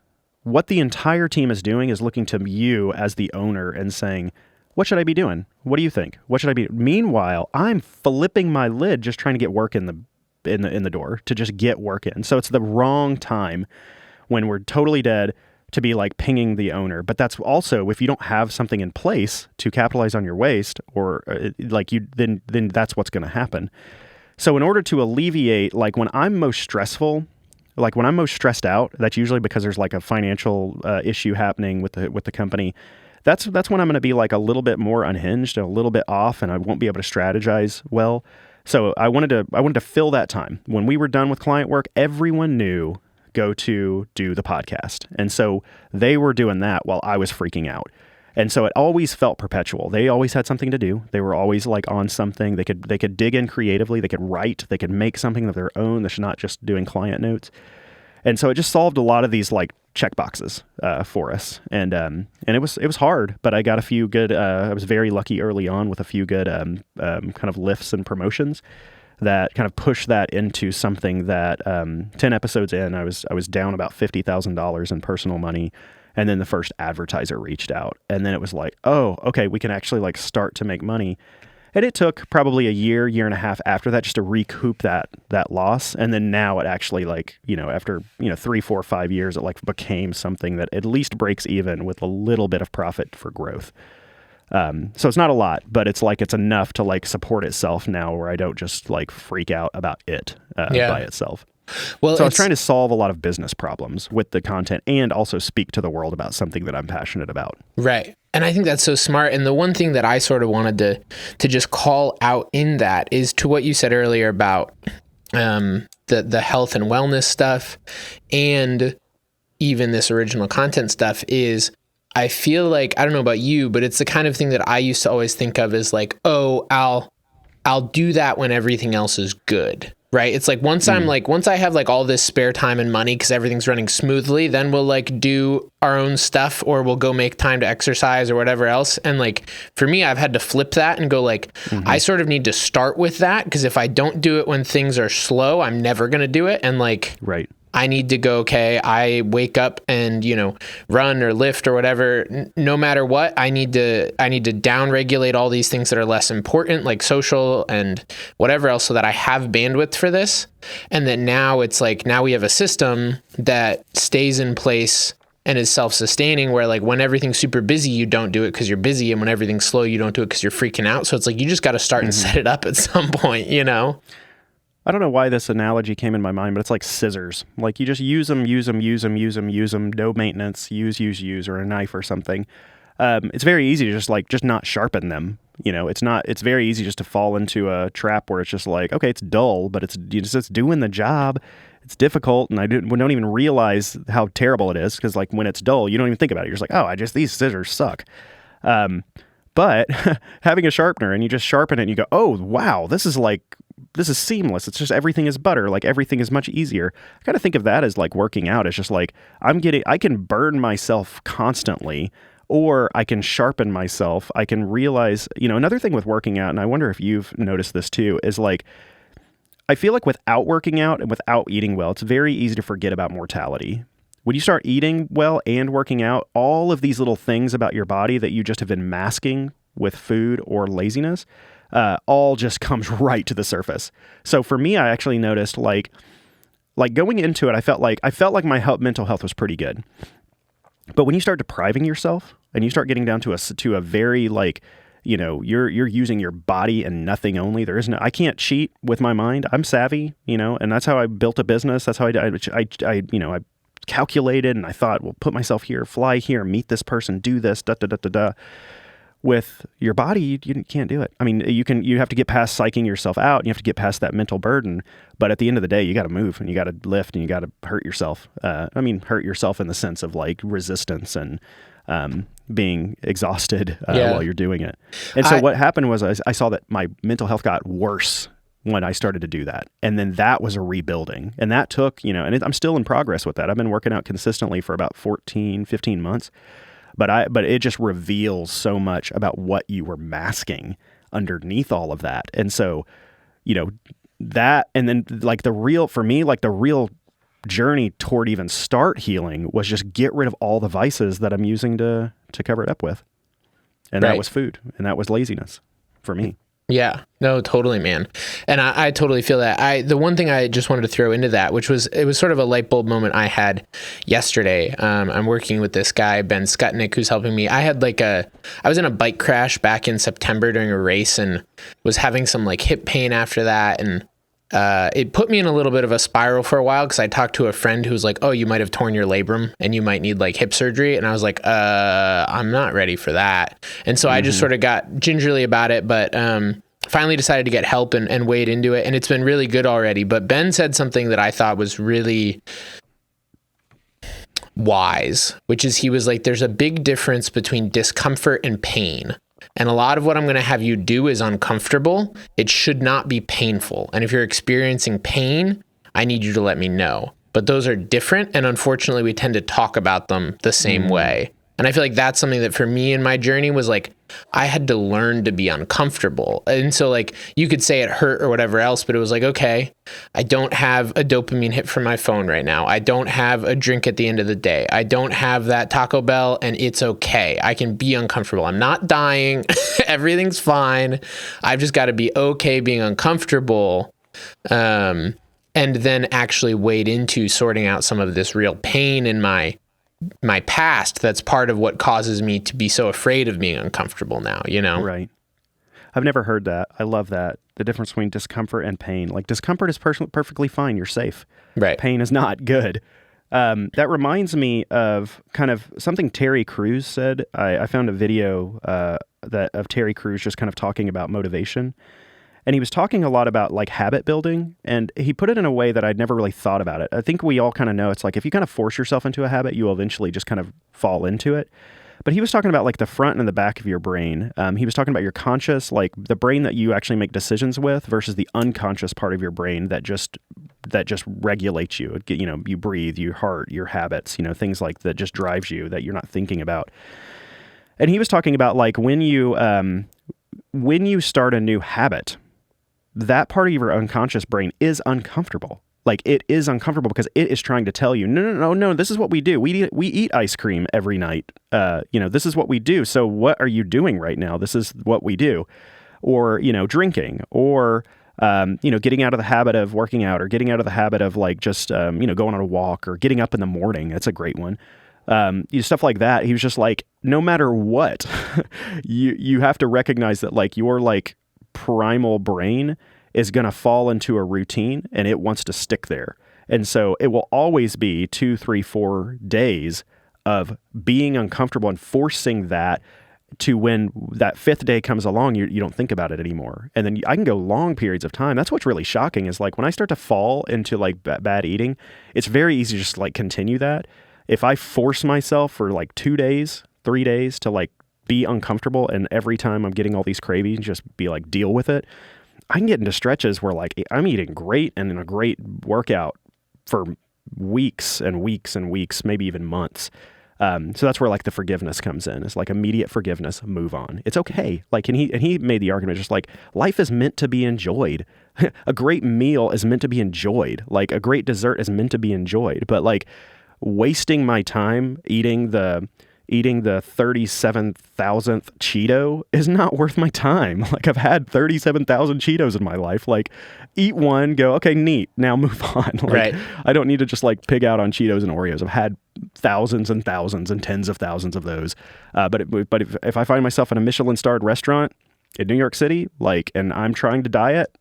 what the entire team is doing is looking to you as the owner and saying, what should I be doing? What do you think? What should I be? Meanwhile, I'm flipping my lid just trying to get work in the door to just get work in. So it's the wrong time when we're totally dead to be pinging the owner. But that's also, if you don't have something in place to capitalize on your waste or then that's what's going to happen. So in order to alleviate, when I'm most stressful, when I'm most stressed out, that's usually because there's a financial issue happening with the company. That's when I'm going to be a little bit more unhinged and a little bit off, and I won't be able to strategize well. So I wanted to fill that time. When we were done with client work, everyone knew go to do the podcast. And so they were doing that while I was freaking out. And so it always felt perpetual. They always had something to do. They were always on something. They could dig in creatively. They could write. They could make something of their own. That's not just doing client notes. And so it just solved a lot of these check boxes for us. And it was hard, but I got a few good. I was very lucky early on with a few good kind of lifts and promotions that kind of pushed that into something that 10 episodes in, I was down about $50,000 in personal money. And then the first advertiser reached out, and then it was oh, okay, we can actually start to make money. And it took probably a year and a half after that just to recoup that loss. And then now it actually after 3, 4, 5 years, it became something that at least breaks even with a little bit of profit for growth. So it's not a lot, but it's it's enough to support itself now, where I don't just freak out about it by itself. Well, so I was trying to solve a lot of business problems with the content and also speak to the world about something that I'm passionate about. Right. And I think that's so smart. And the one thing that I sort of wanted to just call out in that is to what you said earlier about the health and wellness stuff and even this original content stuff is I feel I don't know about you, but it's the kind of thing that I used to always think of as oh, I'll do that when everything else is good. Right. It's once once I have all this spare time and money because everything's running smoothly, then we'll do our own stuff or we'll go make time to exercise or whatever else. And for me, I've had to flip that and go I sort of need to start with that because if I don't do it when things are slow, I'm never going to do it. And right. I need to go, okay, I wake up and, run or lift or whatever. No matter what, I need to down regulate all these things that are less important, like social and whatever else, so that I have bandwidth for this. And that now it's now we have a system that stays in place and is self-sustaining where when everything's super busy, you don't do it because you're busy. And when everything's slow, you don't do it because you're freaking out. So it's you just got to start and set it up at some point, I don't know why this analogy came in my mind, but it's like scissors. You just use them, no maintenance, use, or a knife or something. It's very easy to just not sharpen them. It's very easy just to fall into a trap where it's just okay, it's dull, but it's doing the job. It's difficult, and we don't even realize how terrible it is because when it's dull, you don't even think about it. You're just oh, these scissors suck. But having a sharpener and you just sharpen it and you go, oh, wow, this is seamless. It's just everything is butter. Everything is much easier. I kind of think of that as working out. It's just I can burn myself constantly, or I can sharpen myself. I can realize, another thing with working out, and I wonder if you've noticed this too, is I feel like without working out and without eating well, it's very easy to forget about mortality. When you start eating well and working out, all of these little things about your body that you just have been masking with food or laziness, all just comes right to the surface. So for me, I actually noticed like going into it, I felt like my mental health was pretty good. But when you start depriving yourself and you start getting down to a very like, you know, you're using your body and nothing only. I can't cheat with my mind. I'm savvy, you know, and that's how I built a business. That's how I calculated, and I thought, well, put myself here, fly here, meet this person, do this, da da da da da. With your body, you can't do it. I mean, you have to get past psyching yourself out, and you have to get past that mental burden. But at the end of the day, you got to move, and you got to lift, and you got to hurt yourself. Hurt yourself in the sense of like resistance and being exhausted while you're doing it. And so what happened was I saw that my mental health got worse when I started to do that. And then that was a rebuilding. And that took, and I'm still in progress with that. I've been working out consistently for about 14, 15 months. But it just reveals so much about what you were masking underneath all of that. And so, that, and then like the real journey toward even start healing was just get rid of all the vices that I'm using to cover it up with. And that was food, and that was laziness for me. Yeah, no, totally, man. And I totally feel that. The one thing I just wanted to throw into that, it was sort of a light bulb moment I had yesterday. I'm working with this guy, Ben Skutnick, who's helping me. I was in a bike crash back in September during a race and was having some like hip pain after that. And it put me in a little bit of a spiral for a while because I talked to a friend who was like, oh, you might have torn your labrum and you might need like hip surgery. And I was like, I'm not ready for that. And so I just sort of got gingerly about it, but finally decided to get help and wade into it. And it's been really good already. But Ben said something that I thought was really wise, which is he was like, there's a big difference between discomfort and pain. And a lot of what I'm going to have you do is uncomfortable. It should not be painful. And if you're experiencing pain, I need you to let me know. But those are different. And unfortunately, we tend to talk about them the same way. And I feel like that's something that for me in my journey was like, I had to learn to be uncomfortable. And so like you could say it hurt or whatever else, but it was like, okay, I don't have a dopamine hit from my phone right now. I don't have a drink at the end of the day. I don't have that Taco Bell, and it's okay. I can be uncomfortable. I'm not dying. Everything's fine. I've just got to be okay being uncomfortable. And then actually wade into sorting out some of this real pain in my past that's part of what causes me to be so afraid of being uncomfortable now, Right. I've never heard that. I love that. The difference between discomfort and pain. Like discomfort is perfectly fine. You're safe. Right. Pain is not good. That reminds me of kind of something Terry Crews said. I found a video of Terry Crews just kind of talking about motivation. And he was talking a lot about like habit building, and he put it in a way that I'd never really thought about it. I think we all kind of know it's like if you kind of force yourself into a habit, you will eventually just kind of fall into it. But he was talking about like the front and the back of your brain. He was talking about your conscious, like the brain that you actually make decisions with versus the unconscious part of your brain that just regulates you. You breathe, your heart, your habits, things like that just drives you that you're not thinking about. And he was talking about like when you start a new habit, that part of your unconscious brain is uncomfortable. Like it is uncomfortable because it is trying to tell you, no, this is what we do. We eat ice cream every night. This is what we do. So what are you doing right now? This is what we do. Or, drinking or, getting out of the habit of working out or getting out of the habit of like just, going on a walk or getting up in the morning. That's a great one. Stuff like that. He was just like, no matter what, you have to recognize that like your like primal brain is going to fall into a routine and it wants to stick there. And so it will always be 2, 3, 4 days of being uncomfortable and forcing that to when that 5th day comes along, you don't think about it anymore. And then I can go long periods of time. That's what's really shocking is like when I start to fall into like bad eating, it's very easy to just like continue that. If I force myself for like 2 days, 3 days to like be uncomfortable, and every time I'm getting all these cravings, just be like, deal with it. I can get into stretches where like I'm eating great and in a great workout for weeks and weeks and weeks, maybe even months. So that's where like the forgiveness comes in. It's like immediate forgiveness, move on. It's okay. Like, and he made the argument just like life is meant to be enjoyed. A great meal is meant to be enjoyed. Like a great dessert is meant to be enjoyed. But like wasting my time eating the 37,000th Cheeto is not worth my time. Like I've had 37,000 Cheetos in my life. Like eat one, go, okay, neat. Now move on. Like, right. I don't need to just like pig out on Cheetos and Oreos. I've had thousands and thousands and tens of thousands of those. But if I find myself in a Michelin-starred restaurant in New York City, like, and I'm trying to diet,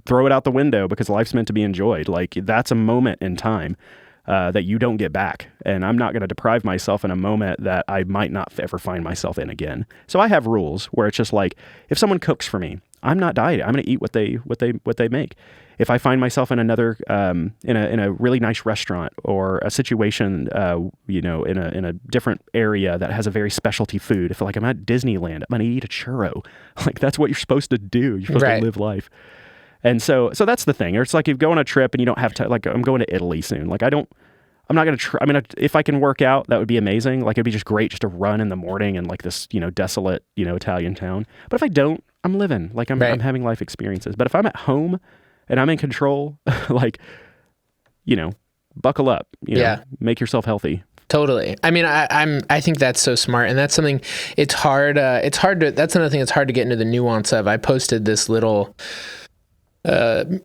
throw it out the window because life's meant to be enjoyed. Like that's a moment in time that you don't get back. And I'm not going to deprive myself in a moment that I might not ever find myself in again. So I have rules where it's just like, if someone cooks for me, I'm not dieting. I'm going to eat what they make. If I find myself in another, in a really nice restaurant or a situation, in a different area that has a very specialty food, if like I'm at Disneyland, I'm going to eat a churro. Like that's what you're supposed to do. You're supposed to live life. And so that's the thing. Or it's like you go on a trip and you don't have to, like I'm going to Italy soon. Like I'm not going to try. I mean, if I can work out, that would be amazing. Like it'd be just great just to run in the morning in like this, desolate, Italian town. But if I don't, I'm living, like I'm having life experiences. But if I'm at home and I'm in control, like, buckle up, make yourself healthy. Totally. I mean, I think that's so smart, and that's something. It's hard. That's another thing that's hard to get into the nuance of. I posted this little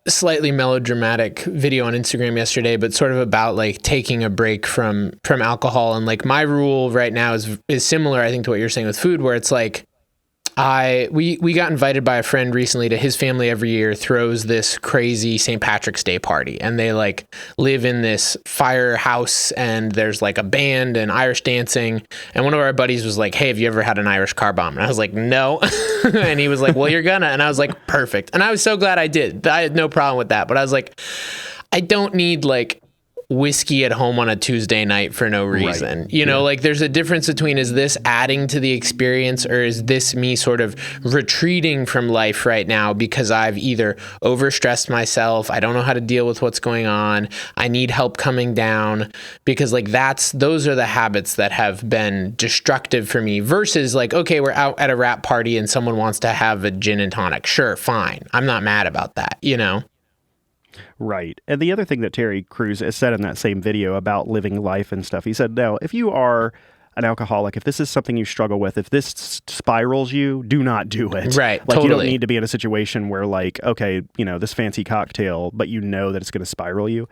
slightly melodramatic video on Instagram yesterday, but sort of about like taking a break from alcohol. And like my rule right now is similar, I think, to what you're saying with food, where it's like we got invited by a friend recently to his family every year throws this crazy St. Patrick's Day party, and they like live in this firehouse and there's like a band and Irish dancing. And one of our buddies was like, hey, have you ever had an Irish car bomb? And I was like, no. And he was like, well, you're gonna. And I was like, perfect. And I was so glad I did. I had no problem with that. But I was like, I don't need like whiskey at home on a Tuesday night for no reason. Right. Like there's a difference between, is this adding to the experience or is this me sort of retreating from life right now because I've either overstressed myself, I don't know how to deal with what's going on, I need help coming down, because like those are the habits that have been destructive for me versus like, okay, we're out at a rap party and someone wants to have a gin and tonic. Sure, fine. I'm not mad about that, Right. And the other thing that Terry Crews has said in that same video about living life and stuff, he said, no, if you are an alcoholic, if this is something you struggle with, if this spirals you, do not do it. Right. Like totally. You don't need to be in a situation where like, okay, this fancy cocktail, but that it's going to spiral you.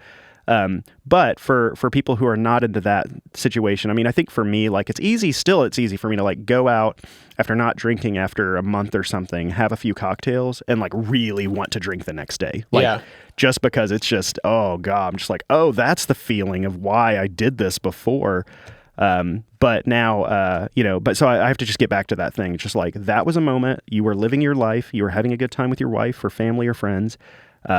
But for people who are not into that situation, I mean, I think for me, like it's easy for me to like go out after not drinking after a month or something, have a few cocktails and like really want to drink the next day. Like just because it's just, oh God, I'm just like, oh, that's the feeling of why I did this before. But now, so I have to just get back to that thing. It's just like, that was a moment you were living your life. You were having a good time with your wife or family or friends.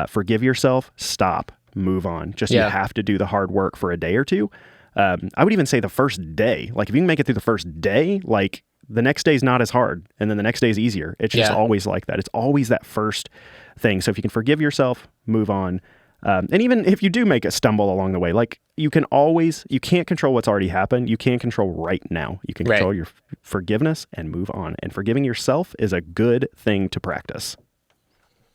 Forgive yourself, stop. Move on. You have to do the hard work for a day or two. I would even say the first day. Like if you can make it through the first day, like the next day is not as hard, and then the next day is easier. It's just always like that. It's always that first thing. So if you can forgive yourself, move on. And even if you do make a stumble along the way, like you can't control what's already happened. You can control right now. You can control your forgiveness and move on. And forgiving yourself is a good thing to practice.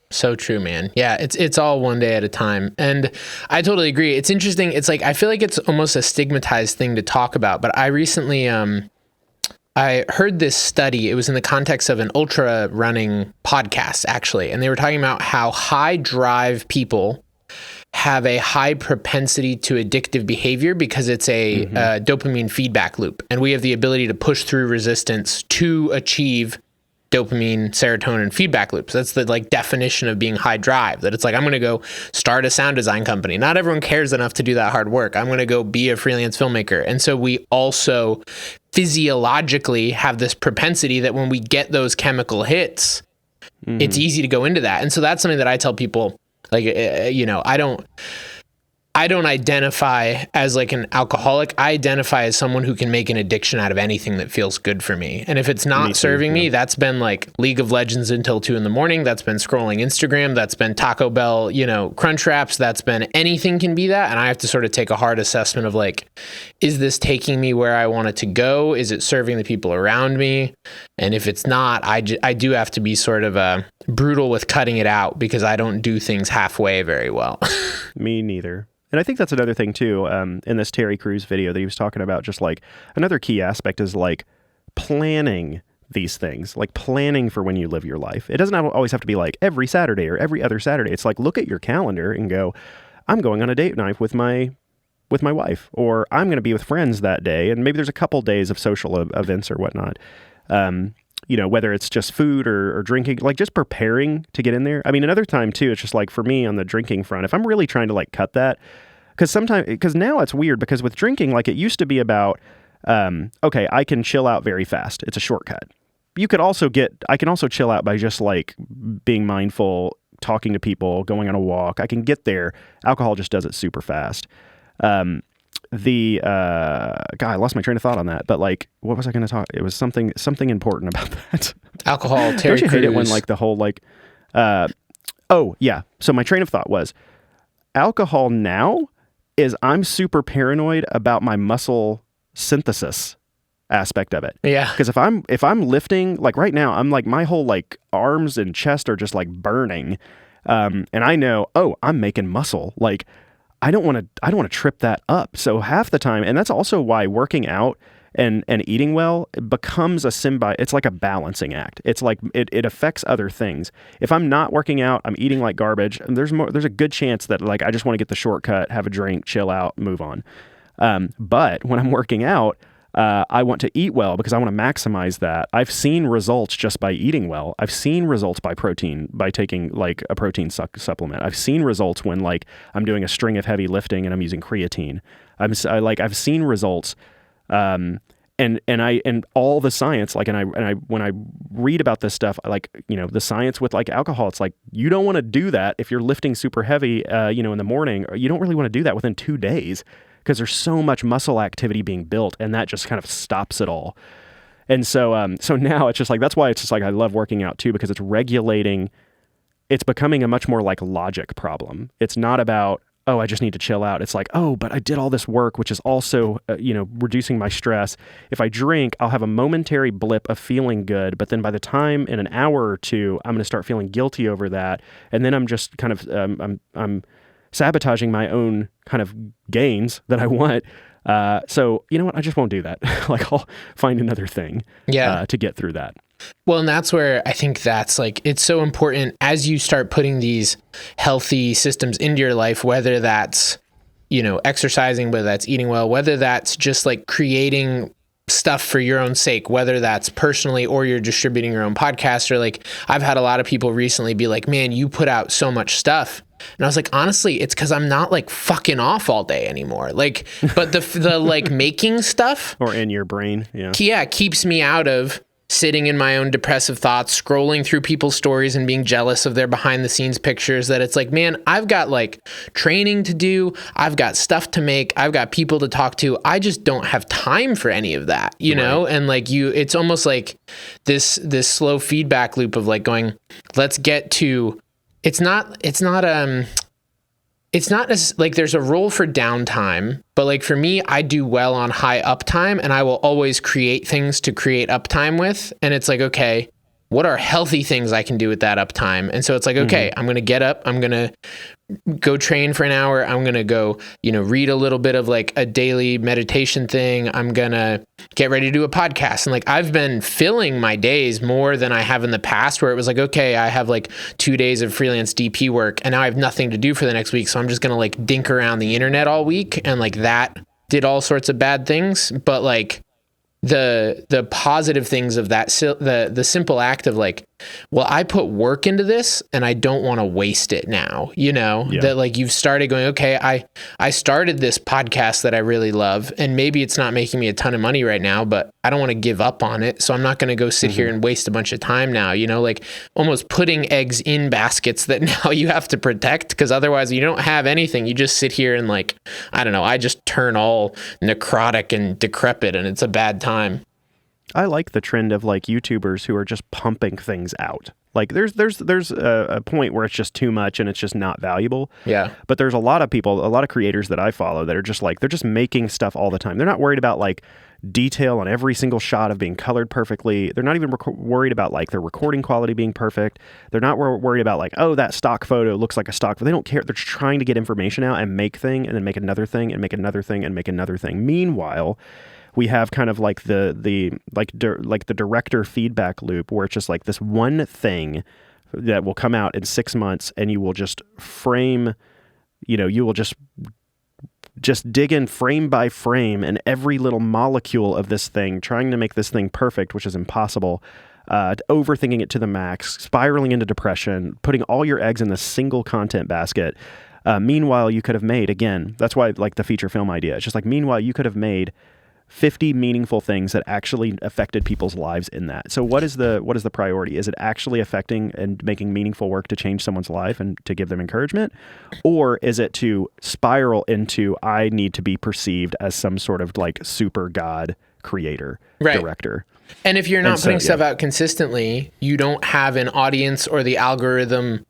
So true, man. Yeah, it's all one day at a time. And I totally agree. It's interesting. It's like, I feel like it's almost a stigmatized thing to talk about, but I recently, I heard this study. It was in the context of an ultra running podcast, actually. And they were talking about how high drive people have a high propensity to addictive behavior because it's a dopamine feedback loop. And we have the ability to push through resistance to achieve dopamine, serotonin feedback loops. That's the like definition of being high drive, that it's like, I'm going to go start a sound design company. Not everyone cares enough to do that hard work. I'm going to go be a freelance filmmaker. And so we also physiologically have this propensity that when we get those chemical hits, it's easy to go into that. And so that's something that I tell people, like, I don't identify as like an alcoholic. I identify as someone who can make an addiction out of anything that feels good for me. And if it's not serving me, that's been like League of Legends until 2 a.m. That's been scrolling Instagram. That's been Taco Bell, Crunch Wraps. That's been anything can be that. And I have to sort of take a hard assessment of like, is this taking me where I want it to go? Is it serving the people around me? And if it's not, I do have to be sort of brutal with cutting it out because I don't do things halfway very well. Me neither. And I think that's another thing too, in this Terry Crews video that he was talking about, just like another key aspect is like planning these things, like planning for when you live your life. It doesn't always have to be like every Saturday or every other Saturday. It's like, look at your calendar and go, I'm going on a date night with my wife, or I'm going to be with friends that day. And maybe there's a couple days of social events or whatnot. Whether it's just food or drinking, like just preparing to get in there. I mean, another time too, it's just like for me on the drinking front, if I'm really trying to like cut that, because now it's weird because with drinking, like it used to be about, okay, I can chill out very fast. It's a shortcut. I can also chill out by just like being mindful, talking to people, going on a walk. I can get there. Alcohol just does it super fast. God, I lost my train of thought on that, but like, what was I going to talk? It was something important about that. Alcohol, Terry Don't you hate it when Crews. like the whole like, oh yeah. So my train of thought was alcohol now is I'm super paranoid about my muscle synthesis aspect of it. Yeah. Because if I'm lifting, like right now, I'm like, my whole like arms and chest are just like burning. And I know, I'm making muscle. Like, I don't want to trip that up. So half the time, and that's also why working out and eating well becomes a it's like a balancing act. It's like it affects other things. If I'm not working out, I'm eating like garbage, and there's a good chance that like I just want to get the shortcut, have a drink, chill out, move on. But when I'm working out, I want to eat well because I want to maximize that. I've seen results just by eating well. I've seen results by taking like a protein supplement. I've seen results when like I'm doing a string of heavy lifting and I'm using creatine. I've seen results, and all the science, like, when I read about this stuff, like, the science with like alcohol, it's like, you don't want to do that if you're lifting super heavy, in the morning, or you don't really want to do that within 2 days. Because there's so much muscle activity being built, and that just kind of stops it all. And so now it's just like, that's why it's just like I love working out too, because it's regulating. It's becoming a much more like logic problem. It's not about, I just need to chill out. It's like, but I did all this work, which is also reducing my stress. If I drink, I'll have a momentary blip of feeling good, but then by the time in an hour or two, I'm going to start feeling guilty over that, and then I'm just kind of I'm sabotaging my own kind of gains that I want. So you know what? I just won't do that. Like, I'll find another thing to get through that. Well, and that's where I think that's like, it's so important as you start putting these healthy systems into your life, whether that's, exercising, whether that's eating well, whether that's just like creating stuff for your own sake, whether that's personally or you're distributing your own podcast, or like I've had a lot of people recently be like, man, you put out so much stuff. And I was like, honestly, it's because I'm not like fucking off all day anymore. Like, but the like making stuff or in your brain, keeps me out of sitting in my own depressive thoughts, scrolling through people's stories and being jealous of their behind the scenes pictures. That it's like, man, I've got like training to do. I've got stuff to make. I've got people to talk to. I just don't have time for any of that, know? And like it's almost like this slow feedback loop of like going, let's get to, it's not as like there's a role for downtime, but like for me, I do well on high uptime, and I will always create things to create uptime with. And it's like, okay, what are healthy things I can do with that uptime? And so it's like, okay, I'm going to get up, I'm going to go train for an hour. I'm going to go, read a little bit of like a daily meditation thing. I'm going to get ready to do a podcast. And like, I've been filling my days more than I have in the past, where it was like, okay, I have like 2 days of freelance DP work and now I have nothing to do for the next week. So I'm just going to like dink around the internet all week. And like that did all sorts of bad things. But like the positive things of that, the simple act of like well, I put work into this and I don't want to waste it now, that like you've started going, okay, I started this podcast that I really love, and maybe it's not making me a ton of money right now, but I don't want to give up on it. So I'm not going to go sit here and waste a bunch of time now, like almost putting eggs in baskets that now you have to protect, because otherwise you don't have anything. You just sit here and like, I don't know, I just turn all necrotic and decrepit, and it's a bad time. I like the trend of like YouTubers who are just pumping things out. Like there's a point where it's just too much and it's just not valuable. Yeah. But there's a lot of people, a lot of creators that I follow that are just like, they're just making stuff all the time. They're not worried about like detail on every single shot of being colored perfectly. They're not even worried about like their recording quality being perfect. They're not worried about like, oh, that stock photo looks like a stock. They don't care. They're just trying to get information out and make thing and then make another thing and make another thing and make another thing. Meanwhile, we have kind of like the director feedback loop where it's just like this one thing that will come out in 6 months, and you will just frame, you will just dig in frame by frame and every little molecule of this thing, trying to make this thing perfect, which is impossible, overthinking it to the max, spiraling into depression, putting all your eggs in this single content basket. Meanwhile, you could have made, again, that's why like the feature film idea, it's just like, meanwhile, you could have made 50 meaningful things that actually affected people's lives in that. So what is the priority? Is it actually affecting and making meaningful work to change someone's life and to give them encouragement? Or is it to spiral into, I need to be perceived as some sort of like super god creator, director? And if you're not putting stuff out consistently, you don't have an audience or the algorithmic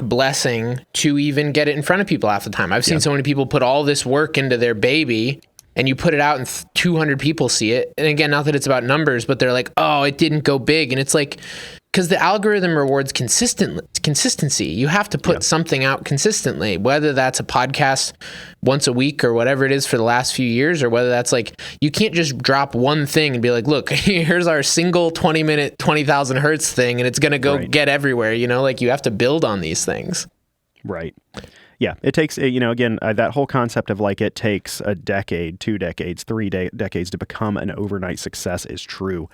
blessing to even get it in front of people half the time. I've seen so many people put all this work into their baby, and you put it out and 200 people see it. And again, not that it's about numbers, but they're like, oh, it didn't go big. And it's like, because the algorithm rewards consistency. You have to put something out consistently, whether that's a podcast once a week or whatever it is for the last few years, or whether that's like, you can't just drop one thing and be like, look, here's our single 20-minute 20,000 Hertz thing, and it's going to go get everywhere. Like you have to build on these things. Right. Yeah, it takes, again, that whole concept of like it takes a decade, 2 decades, 3 decades to become an overnight success is true.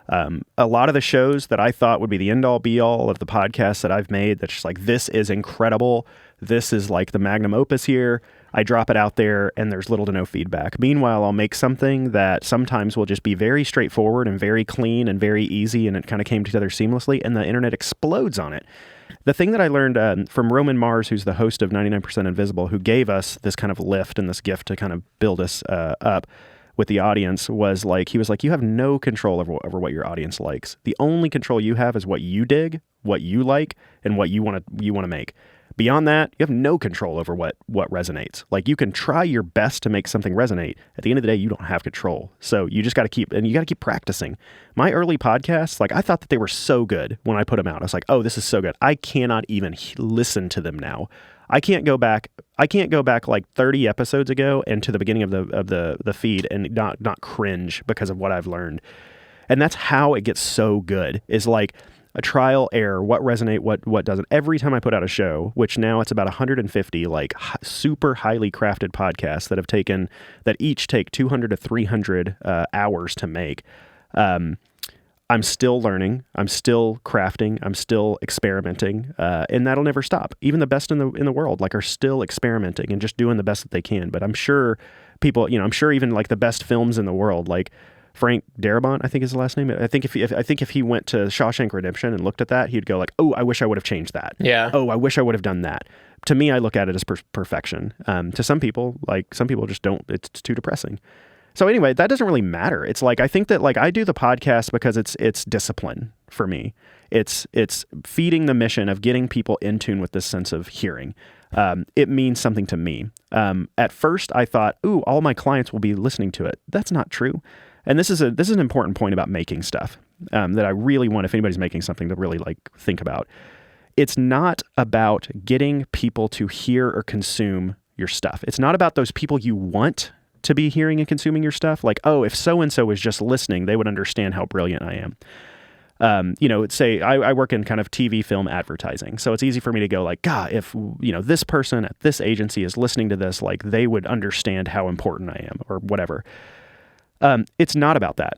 A lot of the shows that I thought would be the end-all be-all of the podcasts that I've made, that's just like, this is incredible, this is like the magnum opus here, I drop it out there and there's little to no feedback. Meanwhile, I'll make something that sometimes will just be very straightforward and very clean and very easy, and it kind of came together seamlessly, and the internet explodes on it. The thing that I learned from Roman Mars, who's the host of 99% Invisible, who gave us this kind of lift and this gift to kind of build us up with the audience, was like, he was like, you have no control over what your audience likes. The only control you have is what you dig, what you like, and what you want to make. Beyond that, you have no control over what resonates. Like, you can try your best to make something resonate. At the end of the day, you don't have control. So you just got to keep practicing. My early podcasts, like, I thought that they were so good when I put them out. I was like, oh, this is so good. I cannot even listen to them now. I can't go back like 30 episodes ago and to the beginning of the feed and not cringe because of what I've learned. And that's how it gets so good, is like a trial error, what resonate, what doesn't. Every time I put out a show, which now it's about 150 like super highly crafted podcasts that each take 200 to 300 hours to make. I'm still learning, I'm still crafting, I'm still experimenting, and that'll never stop. Even the best in the world like are still experimenting and just doing the best that they can. But I'm sure people, I'm sure even like the best films in the world, like Frank Darabont, I think is the last name. I think if he went to Shawshank Redemption and looked at that, he'd go like, "Oh, I wish I would have changed that." Yeah. "Oh, I wish I would have done that." To me, I look at it as perfection. To some people just don't. It's too depressing. So anyway, that doesn't really matter. It's like, I think that like I do the podcast because it's discipline for me. It's feeding the mission of getting people in tune with this sense of hearing. It means something to me. At first, I thought, "Ooh, all my clients will be listening to it." That's not true. And this is an important point about making stuff that I really want, if anybody's making something, to really like think about. It's not about getting people to hear or consume your stuff. It's not about those people you want to be hearing and consuming your stuff. Like, oh, if so-and-so was just listening, they would understand how brilliant I am. Say I work in kind of TV film advertising. So it's easy for me to go like, God, if, this person at this agency is listening to this, like they would understand how important I am or whatever. It's not about that.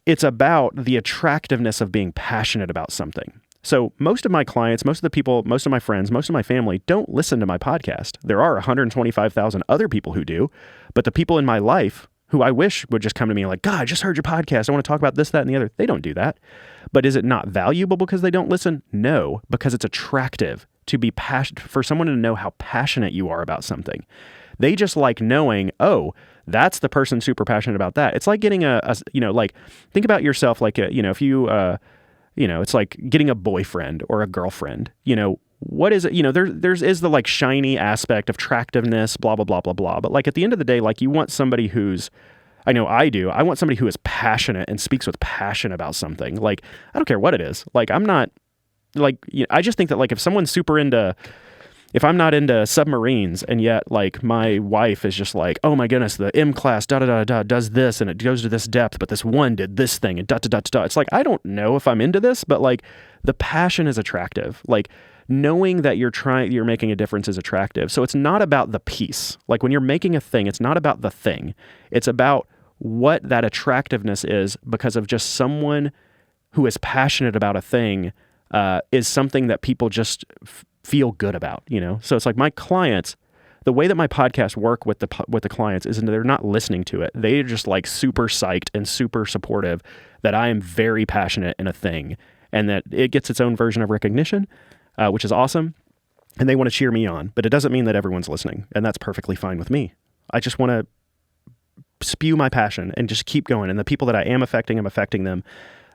it's about the attractiveness of being passionate about something. So most of my clients, most of the people, most of my friends, most of my family don't listen to my podcast. There are 125,000 other people who do, but the people in my life who I wish would just come to me like, God, I just heard your podcast. I want to talk about this, that, and the other. They don't do that. But is it not valuable because they don't listen? No, because it's attractive to be for someone to know how passionate you are about something. They just like knowing, oh, that's the person super passionate about that. It's like getting like think about yourself like, if you, it's like getting a boyfriend or a girlfriend, what is it? There's the like shiny aspect of attractiveness, blah, blah, blah, blah, blah. But like at the end of the day, like you want somebody who's, I know I do. I want somebody who is passionate and speaks with passion about something. Like, I don't care what it is. Like, I'm not like, I just think that like if someone's super into, if I'm not into submarines and yet like my wife is just like, oh my goodness, the M class does this and it goes to this depth, but this one did this thing and . It's like, I don't know if I'm into this, but like the passion is attractive. Like knowing that you're making a difference is attractive. So it's not about the piece. Like when you're making a thing, it's not about the thing. It's about what that attractiveness is because of just someone who is passionate about a thing is something that people just feel good about, So it's like my clients, the way that my podcasts work with the clients is they're not listening to it. They're just like super psyched and super supportive that I am very passionate in a thing and that it gets its own version of recognition, which is awesome. And they want to cheer me on, but it doesn't mean that everyone's listening. And that's perfectly fine with me. I just want to spew my passion and just keep going. And the people that I am affecting, I'm affecting them.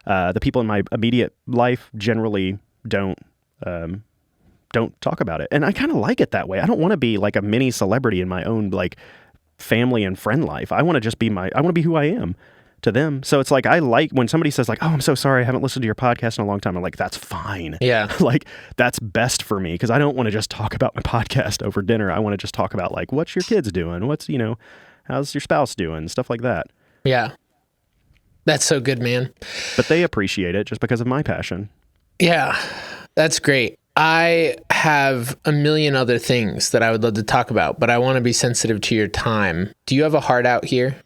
The people in my immediate life generally don't talk about it. And I kind of like it that way. I don't want to be like a mini celebrity in my own like family and friend life. I want to just be I want to be who I am to them. So it's like, I like when somebody says like, oh, I'm so sorry, I haven't listened to your podcast in a long time. I'm like, that's fine. Yeah. Like that's best for me. Cause I don't want to just talk about my podcast over dinner. I want to just talk about like, what's your kids doing? What's, how's your spouse doing? Stuff like that. Yeah. That's so good, man. But they appreciate it just because of my passion. Yeah, that's great. I have a million other things that I would love to talk about, but I want to be sensitive to your time. Do you have a heart out here?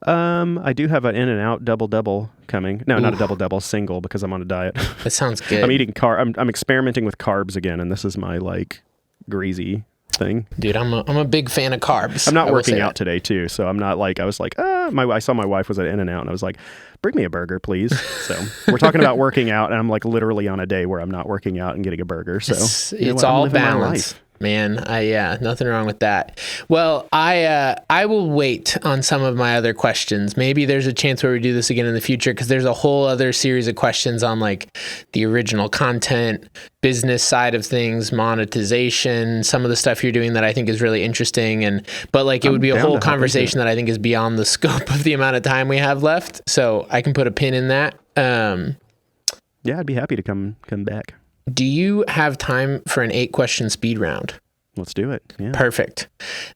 I do have an In-N-Out double coming. No, not a double, single because I'm on a diet. That sounds good. I'm eating I'm experimenting with carbs again, and this is my like greasy thing. Dude, I'm a big fan of carbs. I'm not working out today too, so I'm not like, I was like, I saw my wife was at In-N-Out and I was like, bring me a burger, please. So we're talking about working out, and I'm like literally on a day where I'm not working out and getting a burger. So it's all balance. Man, nothing wrong with that. Well, I will wait on some of my other questions. Maybe there's a chance where we do this again in the future, because there's a whole other series of questions on like the original content, business side of things, monetization, some of the stuff you're doing that I think is really interesting. But like it would be a whole conversation that I think is beyond the scope of the amount of time we have left. So I can put a pin in that. Yeah, I'd be happy to come back. Do you have time for an 8-question speed round? Let's do it. Yeah. Perfect.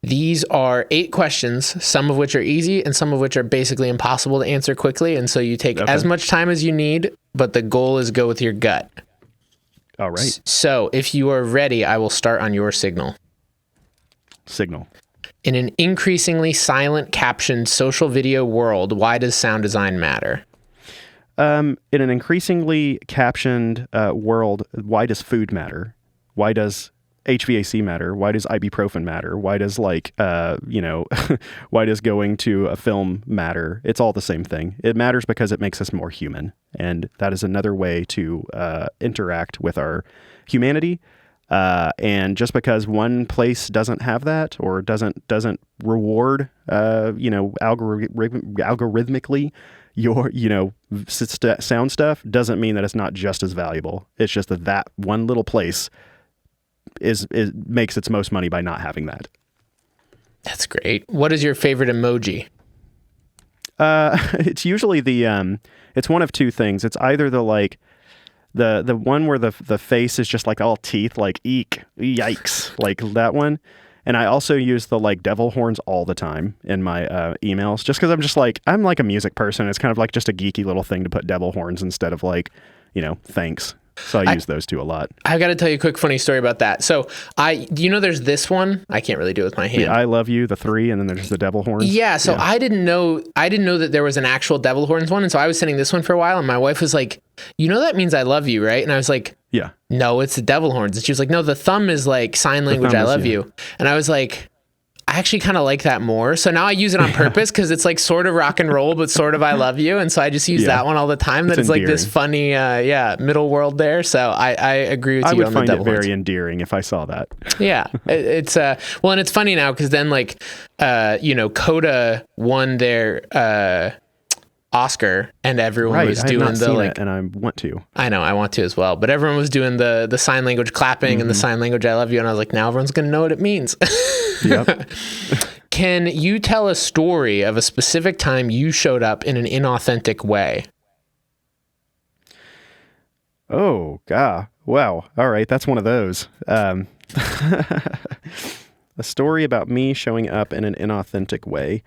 These are 8 questions, some of which are easy and some of which are basically impossible to answer quickly. And so you take as much time as you need, but the goal is go with your gut. All right. So if you are ready, I will start on your signal. Signal. In an increasingly silent captioned social video world, why does sound design matter? In an increasingly captioned world, why does food matter? Why does HVAC matter? Why does ibuprofen matter? Why does why does going to a film matter? It's all the same thing. It matters because it makes us more human. And that is another way to interact with our humanity. And just because one place doesn't have that or doesn't reward, algorithmically your, sound stuff, doesn't mean that it's not just as valuable. It's just that one little place is makes its most money by not having that. That's great. What is your favorite emoji? It's usually it's one of two things. It's either the one where the face is just like all teeth, like eek, yikes, like that one. And I also use the like devil horns all the time in my emails, just because I'm like a music person. It's kind of like just a geeky little thing to put devil horns instead of like, thanks. So I use those two a lot. I've got to tell you a quick funny story about that. So there's this one. I can't really do it with my hand. The I love you, the 3, and then there's the devil horns. Yeah. So I didn't know that there was an actual devil horns one. And so I was sending this one for a while, and my wife was like, that means I love you, right? And I was like, yeah, no, it's the devil horns. And she was like, no, the thumb is like sign language. I love you. And I was like, I actually kind of like that more. So now I use it on purpose because it's like sort of rock and roll, but sort of I love you. And so I just use that one all the time. That it's like this funny, middle world there. So I agree with you on the devil horns. I would find it very endearing if I saw that. Yeah. It's well, and it's funny now because then like, Coda won their Oscar, and everyone was doing and I want to. I know, I want to as well. But everyone was doing the sign language clapping and the sign language I love you, and I was like, now everyone's gonna know what it means. Yep. Can you tell a story of a specific time you showed up in an inauthentic way? Oh, God. Wow. All right. That's one of those. A story about me showing up in an inauthentic way.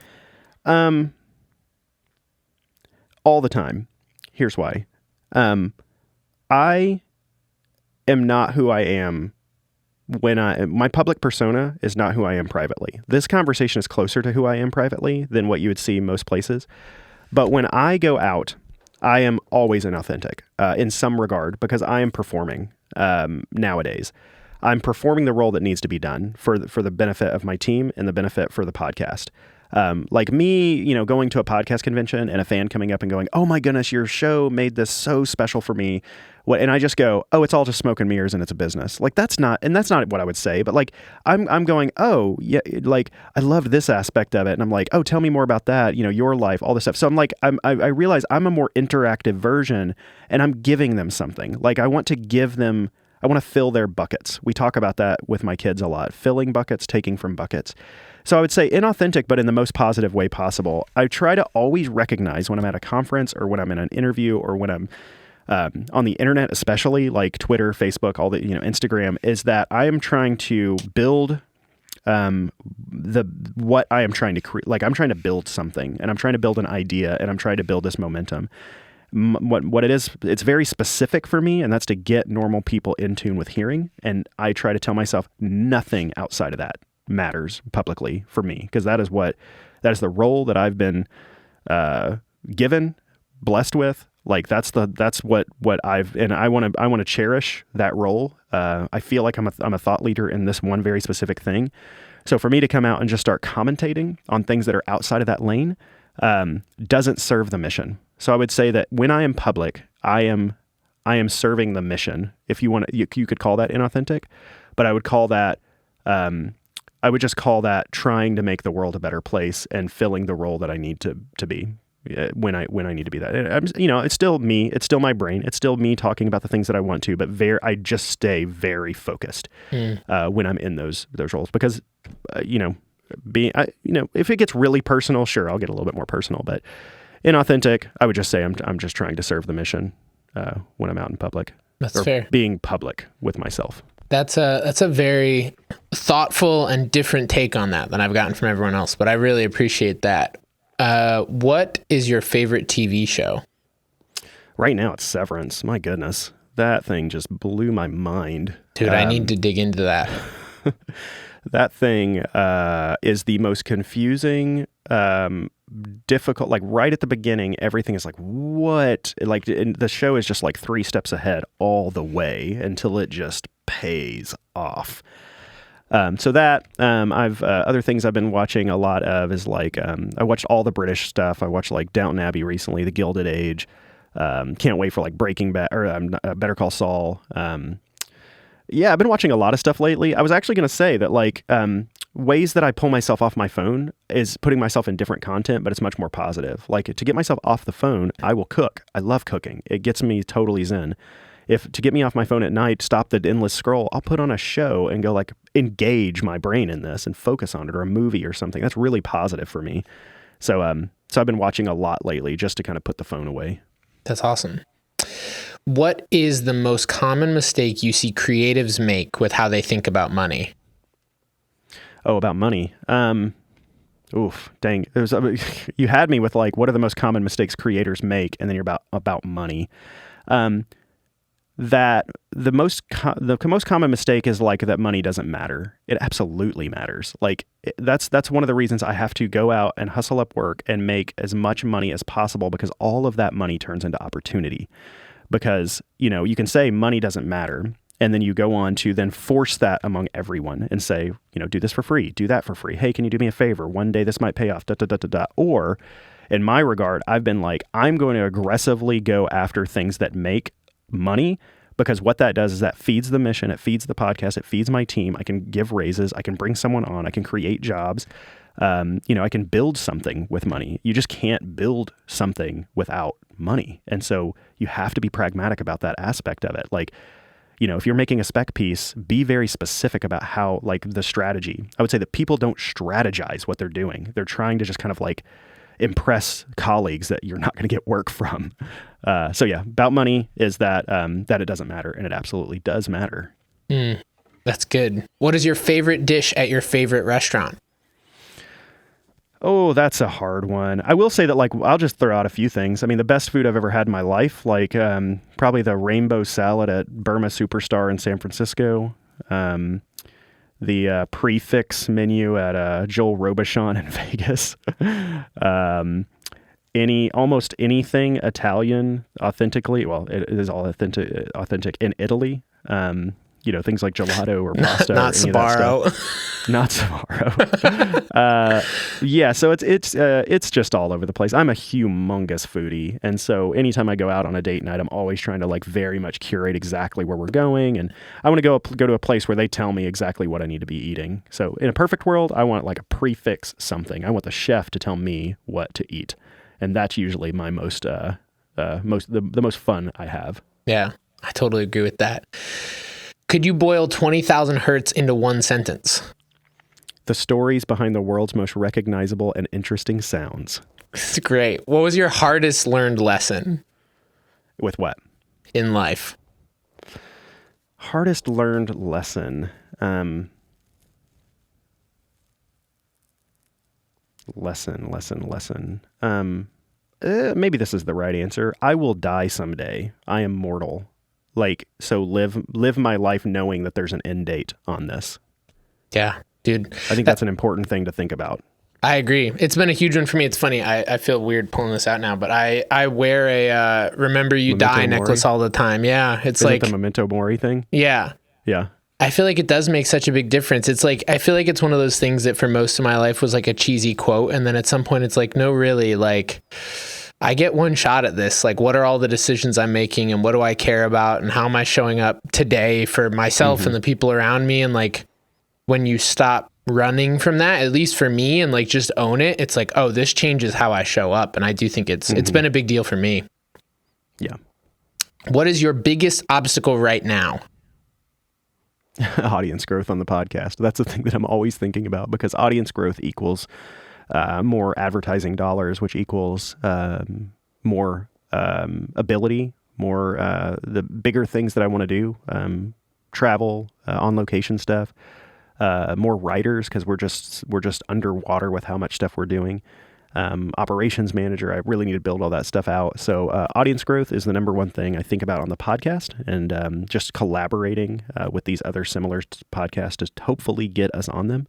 All the time. Here's why. I am not who I am my public persona is not who I am privately. This conversation is closer to who I am privately than what you would see most places. But when I go out, I am always inauthentic in some regard because I am performing nowadays. I'm performing the role that needs to be done for the benefit of my team and the benefit for the podcast. Like me, going to a podcast convention and a fan coming up and going, "Oh my goodness, your show made this so special for me." And I just go, "Oh, it's all just smoke and mirrors and it's a business." Like that's not what I would say, but like I'm going, "Oh, yeah, like I loved this aspect of it." And I'm like, "Oh, tell me more about that, your life, all this stuff." So I'm like, I realize I'm a more interactive version and I'm giving them something. Like I want to fill their buckets. We talk about that with my kids a lot, filling buckets, taking from buckets. So I would say inauthentic, but in the most positive way possible. I try to always recognize when I'm at a conference or when I'm in an interview or when I'm on the internet, especially like Twitter, Facebook, all the, Instagram, is that I am trying to build what I am trying to create. Like I'm trying to build something and I'm trying to build an idea and I'm trying to build this momentum. What it is, it's very specific for me, and that's to get normal people in tune with hearing. And I try to tell myself nothing outside of that matters publicly for me, because that is the role that I've been given, blessed with. Like that's what I've, and I want to cherish that role. I feel like I'm a thought leader in this one very specific thing. So for me to come out and just start commentating on things that are outside of that lane doesn't serve the mission. So I would say that when I am public, I am serving the mission. If you want to, you could call that inauthentic, but I would call that, I would just call that trying to make the world a better place and filling the role that I need to be when I need to be that. And it's still me. It's still my brain. It's still me talking about the things that I want to, but I just stay very focused when I'm in those roles because, if it gets really personal, sure, I'll get a little bit more personal, but inauthentic, I would just say I'm just trying to serve the mission when I'm out in public. That's fair. Being public with myself. That's a very thoughtful and different take on that than I've gotten from everyone else, but I really appreciate that. What is your favorite TV show? Right now it's Severance. My goodness. That thing just blew my mind. Dude, I need to dig into that. That thing is the most confusing, difficult, like right at the beginning, everything is like, what? Like the show is just like 3 steps ahead all the way until it just pays off. So that, I've, other things I've been watching a lot of is like, I watched all the British stuff. I watched like Downton Abbey recently, The Gilded Age. Can't wait for like Breaking Bad or Better Call Saul. Yeah, I've been watching a lot of stuff lately. I was actually going to say that like, ways that I pull myself off my phone is putting myself in different content, but it's much more positive. Like to get myself off the phone, I will cook. I love cooking. It gets me totally zen. If to get me off my phone at night, stop the endless scroll, I'll put on a show and go like engage my brain in this and focus on it, or a movie or something. That's really positive for me. So I've been watching a lot lately just to kind of put the phone away. That's awesome. What is the most common mistake you see creatives make with how they think about money? Oh, about money. Oof, dang. You had me with like, what are the most common mistakes creators make? And then you're about money. that the most common mistake is like that money doesn't matter. It absolutely matters. Like that's one of the reasons I have to go out and hustle up work and make as much money as possible, because all of that money turns into opportunity. Because, you can say money doesn't matter, and then you go on to then force that among everyone and say, do this for free, do that for free. Hey, can you do me a favor? One day this might pay off, da, da, da, da, da. Or in my regard, I've been like, I'm going to aggressively go after things that make money, because what that does is that feeds the mission, it feeds the podcast, it feeds my team. I can give raises, I can bring someone on, I can create jobs. I can build something with money. You just can't build something without money. And so you have to be pragmatic about that aspect of it. Like, if you're making a spec piece, be very specific about how, like, the strategy. I would say that people don't strategize what they're doing. They're trying to just kind of like impress colleagues that you're not going to get work from. So yeah, about money is that it doesn't matter, and it absolutely does matter. That's good. What is your favorite dish at your favorite restaurant? Oh, that's a hard one. I will say that, like, I'll just throw out a few things. I mean, the best food I've ever had in my life, like probably the rainbow salad at Burma Superstar in San Francisco. The prefix menu at Joel Robuchon in Vegas. Almost anything Italian authentically. Well, it is all authentic in Italy. Things like gelato or pasta. Not Sbarro. Not Sbarro. Yeah, so it's just all over the place. I'm a humongous foodie, and so anytime I go out on a date night, I'm always trying to, like, very much curate exactly where we're going, and I want to go to a place where they tell me exactly what I need to be eating. So in a perfect world, I want like a prefix something. I want the chef to tell me what to eat, and that's usually my the most fun I have. Yeah, I totally agree with that. Could you boil 20,000 Hertz into one sentence? The stories behind the world's most recognizable and interesting sounds. It's great. What was your hardest learned lesson? With what? In life. Hardest learned lesson. Lesson. Maybe this is the right answer. I will die someday. I am mortal. Like, so live my life knowing that there's an end date on this. Yeah, dude. I think that's an important thing to think about. I agree. It's been a huge one for me. It's funny. I feel weird pulling this out now, but I wear a Remember You Memento Die Mori necklace all the time. Yeah. It's Is like it the Memento Mori thing? Yeah. Yeah. I feel like it does make such a big difference. It's like, I feel like it's one of those things that for most of my life was like a cheesy quote. And then at some point it's like, no, really, like, I get one shot at this. Like, what are all the decisions I'm making, and what do I care about, and how am I showing up today for myself and the people around me? And like, when you stop running from that, at least for me, and like just own it, it's like, oh, this changes how I show up. And I do think it's been a big deal for me. Yeah. What is your biggest obstacle right now? Audience growth on the podcast. That's the thing that I'm always thinking about, because audience growth equals more advertising dollars, which equals more ability, more the bigger things that I want to do, travel, on location stuff, more writers, because we're just underwater with how much stuff we're doing. Operations manager, I really need to build all that stuff out. So audience growth is the number one thing I think about on the podcast, and just collaborating with these other similar podcasts to hopefully get us on them.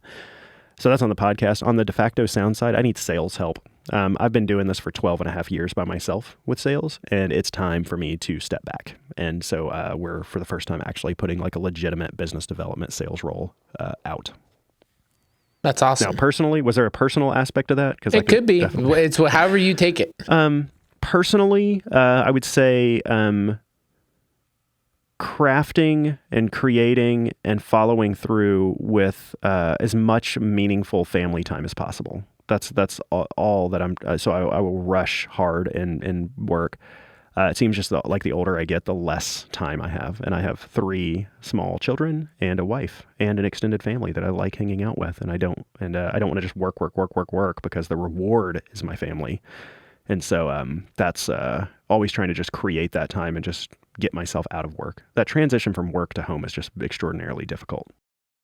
So that's on the podcast. On the Defacto sound side, I need sales help. I've been doing this for 12 and a half years by myself with sales, and it's time for me to step back. And so we're, for the first time, actually putting like a legitimate business development sales role out. That's awesome. Now, personally, was there a personal aspect of that? Because it could be. It's however you take it. Personally, I would say crafting and creating and following through with as much meaningful family time as possible. That's all that I'm. So I will rush hard and work. It seems just like the older I get, the less time I have. And I have 3 small children and a wife and an extended family that I like hanging out with. And I don't want to just work because the reward is my family. And so that's always trying to just create that time and just get myself out of work. That transition from work to home is just extraordinarily difficult.